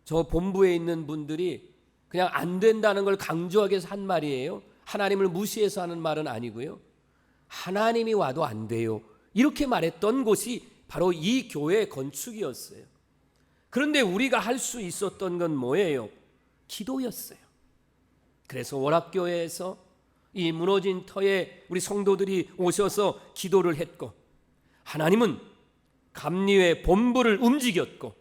저 본부에 있는 분들이 그냥 안 된다는 걸 강조하기 위해서 한 말이에요. 하나님을 무시해서 하는 말은 아니고요. 하나님이 와도 안 돼요. 이렇게 말했던 곳이 바로 이 교회 건축이었어요. 그런데 우리가 할 수 있었던 건 뭐예요? 기도였어요. 그래서 월학교회에서 이 무너진 터에 우리 성도들이 오셔서 기도를 했고, 하나님은 감리회 본부를 움직였고,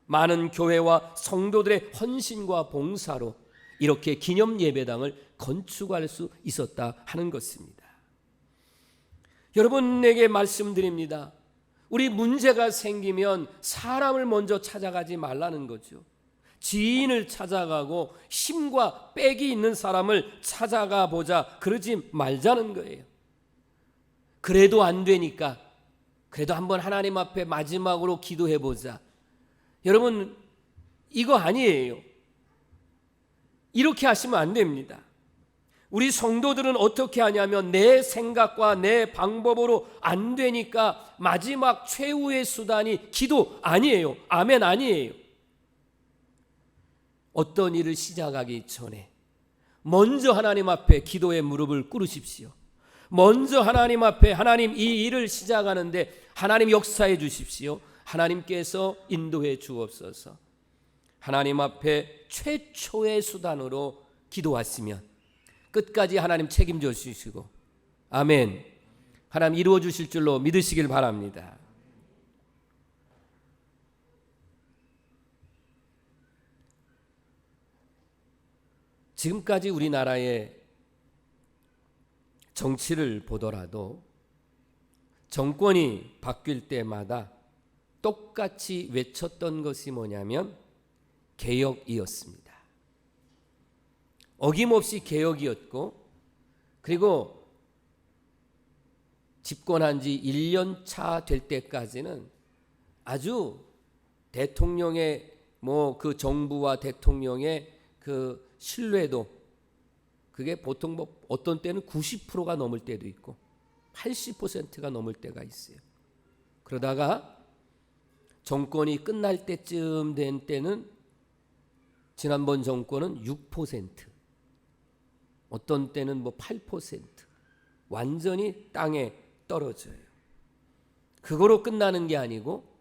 많은 교회와 성도들의 헌신과 봉사로 이렇게 기념 예배당을 건축할 수 있었다 하는 것입니다. 여러분에게 말씀드립니다. 우리 문제가 생기면 사람을 먼저 찾아가지 말라는 거죠. 지인을 찾아가고 힘과 빽이 있는 사람을 찾아가 보자, 그러지 말자는 거예요. 그래도 안 되니까 그래도 한번 하나님 앞에 마지막으로 기도해 보자. 여러분, 이거 아니에요. 이렇게 하시면 안 됩니다. 우리 성도들은 어떻게 하냐면 내 생각과 내 방법으로 안 되니까 마지막 최후의 수단이 기도 아니에요. 아멘 아니에요. 어떤 일을 시작하기 전에 먼저 하나님 앞에 기도의 무릎을 꿇으십시오. 먼저 하나님 앞에, 하나님 이 일을 시작하는데 하나님 역사해 주십시오. 하나님께서 인도해 주옵소서. 하나님 앞에 최초의 수단으로 기도하시면 끝까지 하나님 책임져 주시고, 아멘, 하나님 이루어 주실 줄로 믿으시길 바랍니다. 지금까지 우리나라의 정치를 보더라도 정권이 바뀔 때마다 똑같이 외쳤던 것이 뭐냐면 개혁이었습니다. 어김없이 개혁이었고, 그리고 집권한 지 1년 차 될 때까지는 아주 대통령의 그 정부와 대통령의 그 신뢰도, 그게 보통 어떤 때는 90%가 넘을 때도 있고 80%가 넘을 때가 있어요. 그러다가 정권이 끝날 때쯤 된 때는 지난번 정권은 6%, 어떤 때는 8%, 완전히 땅에 떨어져요. 그거로 끝나는 게 아니고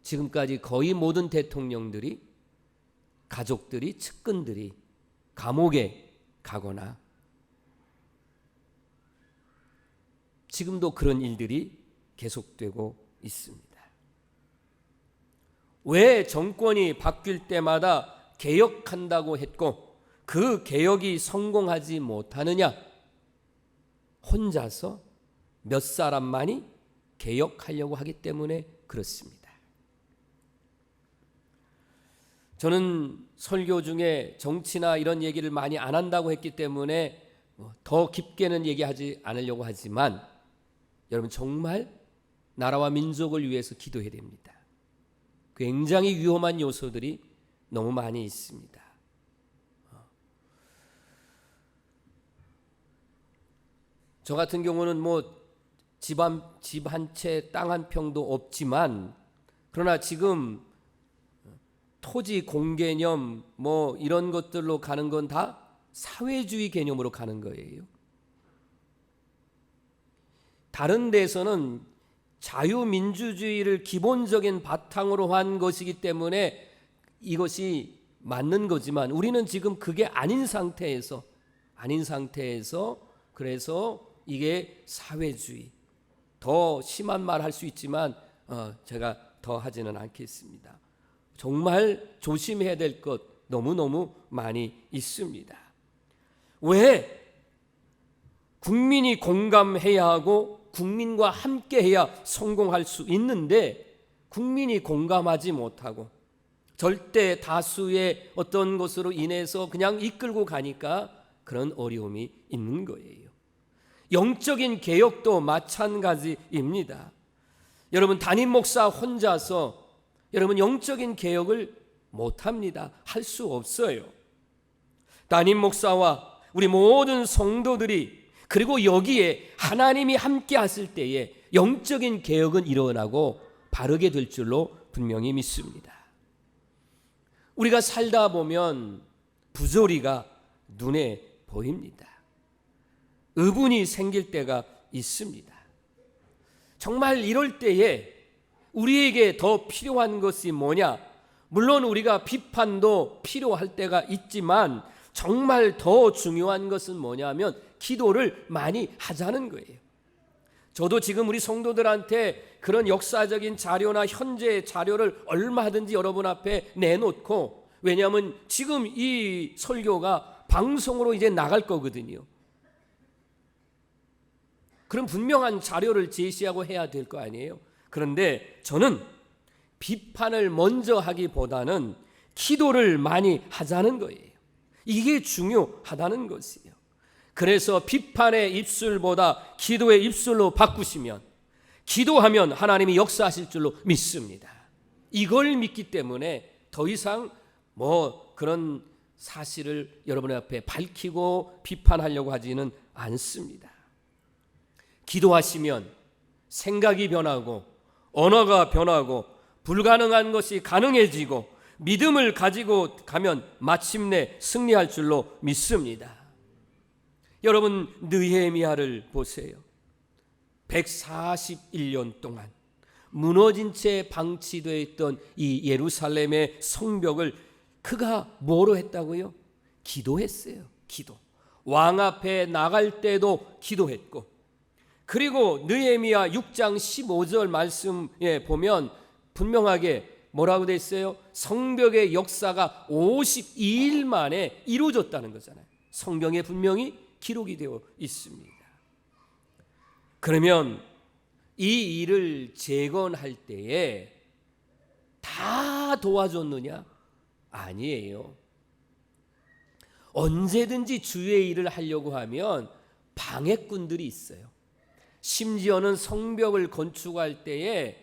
지금까지 거의 모든 대통령들이, 가족들이, 측근들이 감옥에 가거나, 지금도 그런 일들이 계속되고 있습니다. 왜 정권이 바뀔 때마다 개혁한다고 했고 그 개혁이 성공하지 못하느냐? 혼자서 몇 사람만이 개혁하려고 하기 때문에 그렇습니다. 저는 설교 중에 정치나 이런 얘기를 많이 안 한다고 했기 때문에 더 깊게는 얘기하지 않으려고 하지만, 여러분 정말 나라와 민족을 위해서 기도해야 됩니다. 굉장히 위험한 요소들이 너무 많이 있습니다. 저 같은 경우는 집 한 채, 땅 한 평도 없지만, 그러나 지금 토지 공개념 이런 것들로 가는 건 다 사회주의 개념으로 가는 거예요. 다른 데서는 자유민주주의를 기본적인 바탕으로 한 것이기 때문에 이것이 맞는 거지만 우리는 지금 그게 아닌 상태에서 그래서 이게 사회주의, 더 심한 말 할 수 있지만 제가 더 하지는 않겠습니다. 정말 조심해야 될 것 너무너무 많이 있습니다. 왜? 국민이 공감해야 하고 국민과 함께해야 성공할 수 있는데 국민이 공감하지 못하고 절대 다수의 어떤 것으로 인해서 그냥 이끌고 가니까 그런 어려움이 있는 거예요. 영적인 개혁도 마찬가지입니다. 여러분, 담임 목사 혼자서 여러분 영적인 개혁을 못합니다. 할 수 없어요. 담임 목사와 우리 모든 성도들이, 그리고 여기에 하나님이 함께 하실 때에 영적인 개혁은 일어나고 바르게 될 줄로 분명히 믿습니다. 우리가 살다 보면 부조리가 눈에 보입니다. 의분이 생길 때가 있습니다. 정말 이럴 때에 우리에게 더 필요한 것이 뭐냐? 물론 우리가 비판도 필요할 때가 있지만 정말 더 중요한 것은 뭐냐면 기도를 많이 하자는 거예요. 저도 지금 우리 성도들한테 그런 역사적인 자료나 현재의 자료를 얼마든지 여러분 앞에 내놓고, 왜냐하면 지금 이 설교가 방송으로 이제 나갈 거거든요. 그럼 분명한 자료를 제시하고 해야 될 거 아니에요. 그런데 저는 비판을 먼저 하기보다는 기도를 많이 하자는 거예요. 이게 중요하다는 것이에요. 그래서 비판의 입술보다 기도의 입술로 바꾸시면, 기도하면 하나님이 역사하실 줄로 믿습니다. 이걸 믿기 때문에 더 이상 그런 사실을 여러분 앞에 밝히고 비판하려고 하지는 않습니다. 기도하시면 생각이 변하고 언어가 변하고 불가능한 것이 가능해지고 믿음을 가지고 가면 마침내 승리할 줄로 믿습니다. 여러분, 느헤미야를 보세요. 141년 동안 무너진 채 방치되어 있던 이 예루살렘의 성벽을 그가 뭐로 했다고요? 기도했어요. 기도. 왕 앞에 나갈 때도 기도했고, 그리고 느헤미야 6장 15절 말씀에 보면 분명하게 뭐라고 돼 있어요? 성벽의 역사가 52일 만에 이루어졌다는 거잖아요. 성경에 분명히 기록이 되어 있습니다. 그러면 이 일을 재건할 때에 다 도와줬느냐? 아니에요. 언제든지 주의 일을 하려고 하면 방해꾼들이 있어요. 심지어는 성벽을 건축할 때에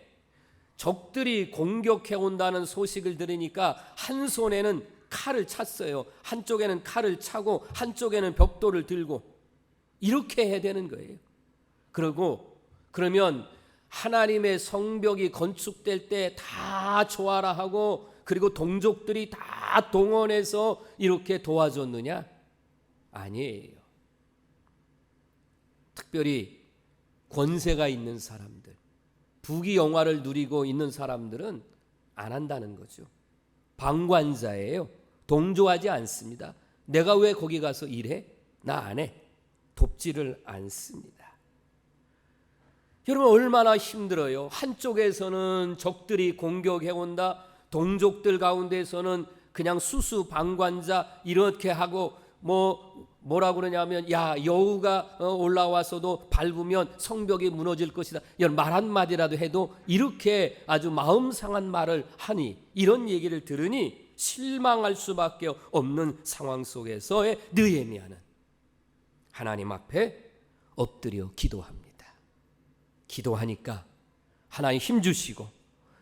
적들이 공격해 온다는 소식을 들으니까 한 손에는 칼을 찼어요. 한쪽에는 칼을 차고 한쪽에는 벽돌을 들고 이렇게 해야 되는 거예요. 그러면 하나님의 성벽이 건축될 때 다 조아라 하고, 그리고 동족들이 다 동원해서 이렇게 도와줬느냐? 아니에요. 특별히 권세가 있는 사람들, 부귀 영화를 누리고 있는 사람들은 안 한다는 거죠. 방관자예요. 동조하지 않습니다. 내가 왜 거기 가서 일해? 나 안 해. 돕지를 않습니다. 여러분, 얼마나 힘들어요. 한쪽에서는 적들이 공격해 온다. 동족들 가운데서는 그냥 수수 방관자 이렇게 하고 뭐라고 그러냐면, 야, 여우가 올라와서도 밟으면 성벽이 무너질 것이다. 이런 말 한마디라도 해도 이렇게 아주 마음 상한 말을 하니, 이런 얘기를 들으니 실망할 수밖에 없는 상황 속에서의 느헤미야는 하나님 앞에 엎드려 기도합니다. 기도하니까 하나님 힘 주시고,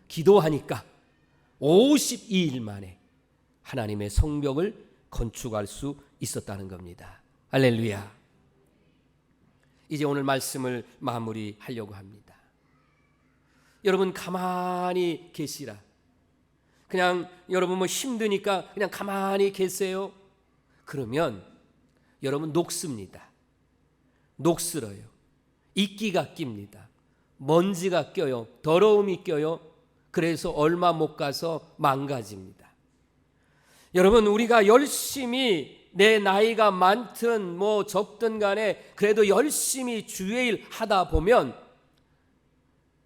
기도하니까 52일 만에 하나님의 성벽을 건축할 수 있었다는 겁니다. 할렐루야. 이제 오늘 말씀을 마무리하려고 합니다. 여러분, 가만히 계시라. 그냥 여러분 힘드니까 그냥 가만히 계세요. 그러면 여러분 녹습니다. 녹슬어요. 이끼가 낍니다. 먼지가 껴요. 더러움이 껴요. 그래서 얼마 못 가서 망가집니다. 여러분, 우리가 열심히 내 나이가 많든 뭐 적든 간에 그래도 열심히 주의 일 하다 보면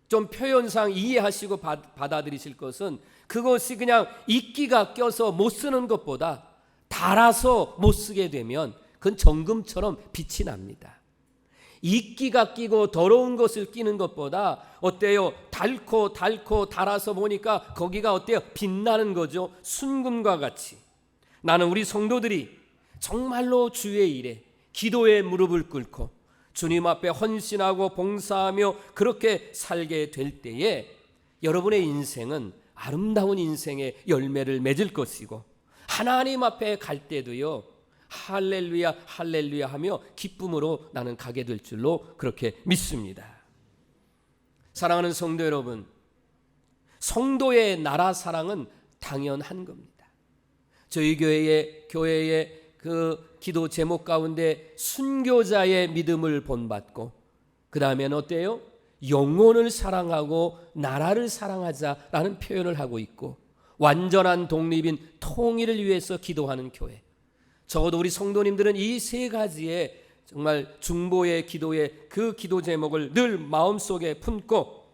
좀 표현상 이해하시고 받아들이실 것은, 그것이 그냥 이끼가 껴서 못 쓰는 것보다 달아서 못 쓰게 되면 그건 정금처럼 빛이 납니다. 이끼가 끼고 더러운 것을 끼는 것보다 어때요? 닳고 달아서 보니까 거기가 어때요? 빛나는 거죠. 순금과 같이. 나는 우리 성도들이 정말로 주의 일에 기도에 무릎을 꿇고 주님 앞에 헌신하고 봉사하며 그렇게 살게 될 때에 여러분의 인생은 아름다운 인생의 열매를 맺을 것이고, 하나님 앞에 갈 때도요, 할렐루야 할렐루야 하며 기쁨으로 나는 가게 될 줄로 그렇게 믿습니다. 사랑하는 성도 여러분, 성도의 나라 사랑은 당연한 겁니다. 저희 교회의 그 기도 제목 가운데 순교자의 믿음을 본받고, 그 다음에는 어때요? 영혼을 사랑하고 나라를 사랑하자라는 표현을 하고 있고, 완전한 독립인 통일을 위해서 기도하는 교회. 적어도 우리 성도님들은 이 세 가지의 정말 중보의 기도의 그 기도 제목을 늘 마음속에 품고,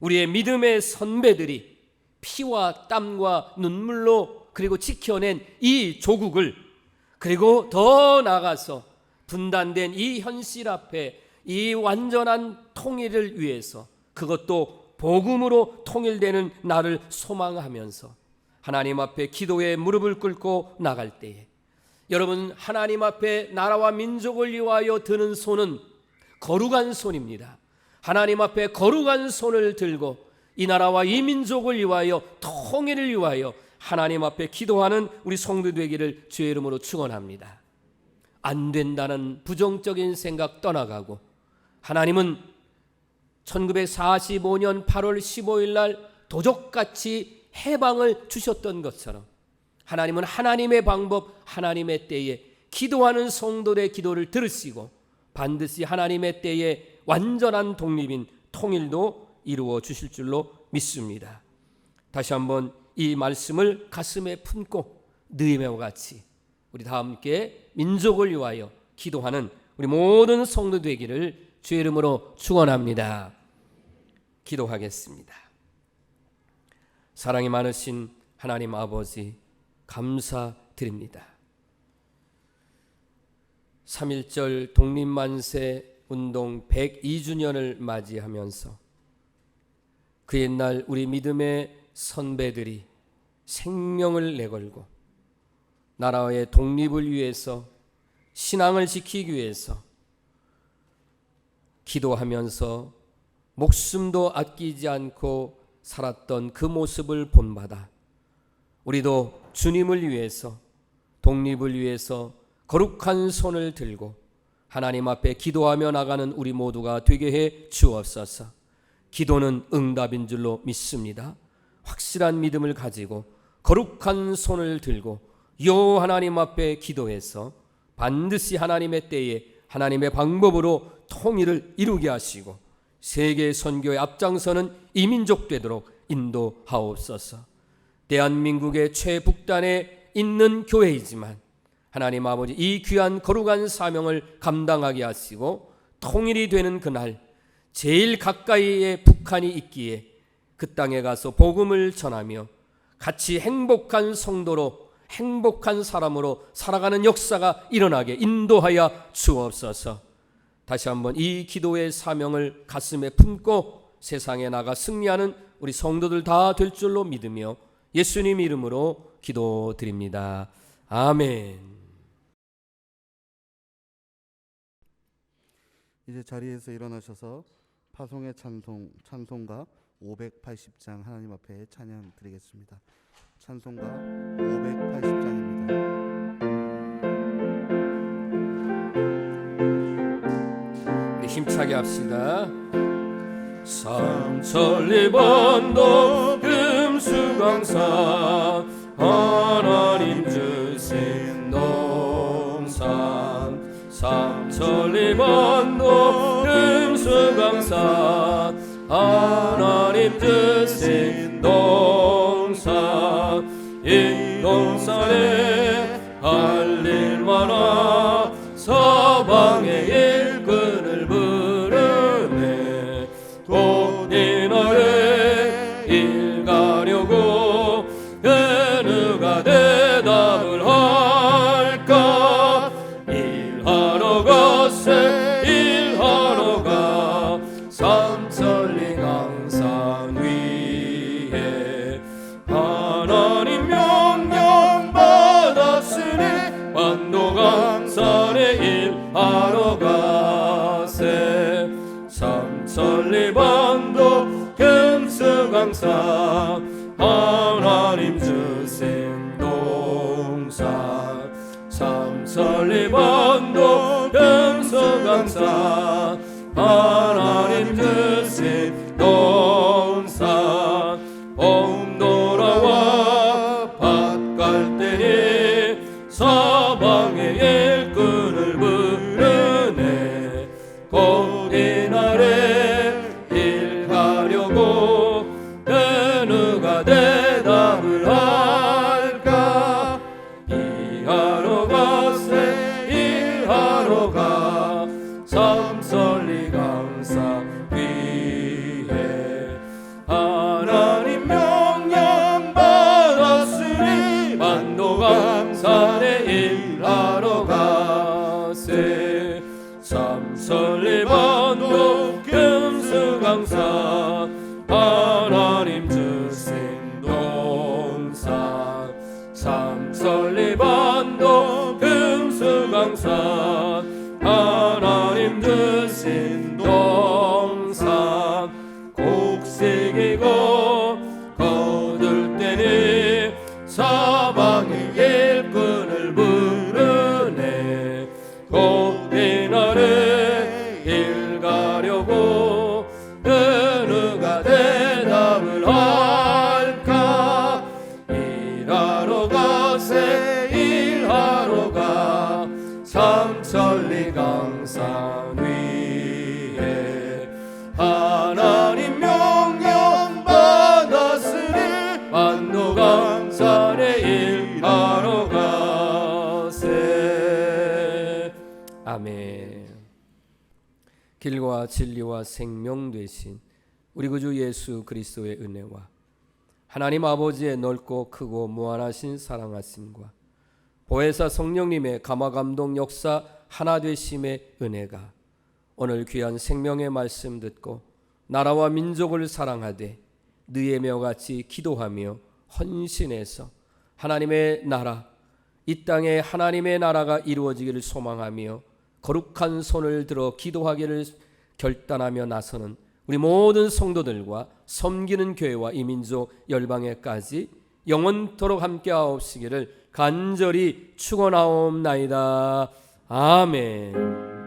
우리의 믿음의 선배들이 피와 땀과 눈물로 그리고 지켜낸 이 조국을, 그리고 더 나아가서 분단된 이 현실 앞에 이 완전한 통일을 위해서, 그것도 복음으로 통일되는 날을 소망하면서 하나님 앞에 기도에 무릎을 꿇고 나갈 때에, 여러분, 하나님 앞에 나라와 민족을 위하여 드는 손은 거룩한 손입니다. 하나님 앞에 거룩한 손을 들고 이 나라와 이 민족을 위하여, 통일을 위하여 하나님 앞에 기도하는 우리 성도 되기를 주의 이름으로 축원합니다. 안 된다는 부정적인 생각 떠나가고, 하나님은 1945년 8월 15일 날 도적같이 해방을 주셨던 것처럼, 하나님은 하나님의 방법, 하나님의 때에 기도하는 성도의 기도를 들으시고 반드시 하나님의 때에 완전한 독립인 통일도 이루어 주실 줄로 믿습니다. 다시 한번 이 말씀을 가슴에 품고 느헤미야와 같이 우리 다 함께 민족을 위하여 기도하는 우리 모든 성도 되기를 주의 이름으로 축원합니다. 기도하겠습니다. 사랑이 많으신 하나님 아버지, 감사드립니다. 3.1절 독립만세 운동 102주년을 맞이하면서 그 옛날 우리 믿음의 선배들이 생명을 내걸고 나라의 독립을 위해서, 신앙을 지키기 위해서 기도하면서 목숨도 아끼지 않고 살았던 그 모습을 본받아 우리도 주님을 위해서, 독립을 위해서 거룩한 손을 들고 하나님 앞에 기도하며 나가는 우리 모두가 되게 해 주옵소서. 기도는 응답인 줄로 믿습니다. 확실한 믿음을 가지고 거룩한 손을 들고 여호와 하나님 앞에 기도해서 반드시 하나님의 때에 하나님의 방법으로 통일을 이루게 하시고 세계 선교에 앞장서는 이민족 되도록 인도하옵소서. 대한민국의 최북단에 있는 교회이지만 하나님 아버지, 이 귀한 거룩한 사명을 감당하게 하시고 통일이 되는 그날 제일 가까이에 북한이 있기에 그 땅에 가서 복음을 전하며 같이 행복한 성도로, 행복한 사람으로 살아가는 역사가 일어나게 인도하여 주옵소서. 다시 한번 이 기도의 사명을 가슴에 품고 세상에 나가 승리하는 우리 성도들 다 될 줄로 믿으며 예수님 이름으로 기도드립니다. 아멘. 이제 자리에서 일어나셔서 파송의 찬송가 580장 하나님 앞에 찬양 드리겠습니다. 찬송가 580장입니다. 힘차게 합시다. 삼천리반도 금수강산 하나님 주신 농산, 삼천리반도 금수강산 하나님 주신 농산 동산에 할릴만한 서방의 일꾼을 부르네. 곧 이날에 일 가려고 그 누가 대답을 할까. 일하러 가세 일하러 가 삼천리 강산 위에. 하나님 명령 받았으니 반도강산에 일하러 가세. 삼천리 반도 금수강산 하나님 주신 동산. 삼천리 반도 금수강산 하나님 주신 동산. 봄 돌아와 밭 갈 때니 서방의 일꾼을 부르네. 곧 이날에 일 가려고 그 누가 대답을 할까. 일하러 가세 일하러 가 삼천리 강산 위에. 하나님 명령 받았으니 반도강산에 일하러 가세. 삼천리 반도 금수강산 하나님 주신 동산. 삼천리 반도 금수강산 하나님 주신 동산. 곡식이고 거둘 때니 사방의 일꾼을 부르네. 곧 이날에 일 가려고 그 누가 대답을 할까. 일하러 가세 일하러 가 삼천리 강산 위에. 하나님 명령 받았으니 반도강산에 일하러 가세. 아멘. 길과 진리와 생명 되신 우리 구주 예수 그리스도의 은혜와 하나님 아버지의 넓고 크고 무한하신 사랑하심과 보혜사 성령님의 감화감동 역사 하나 되심의 은혜가 오늘 귀한 생명의 말씀 듣고 나라와 민족을 사랑하되 느헤미야와 같이 기도하며 헌신해서 하나님의 나라, 이 땅에 하나님의 나라가 이루어지기를 소망하며 거룩한 손을 들어 기도하기를 결단하며 나서는 우리 모든 성도들과 섬기는 교회와 이민족 열방에까지 영원토록 함께하옵시기를 간절히 축원하옵나이다. 아멘.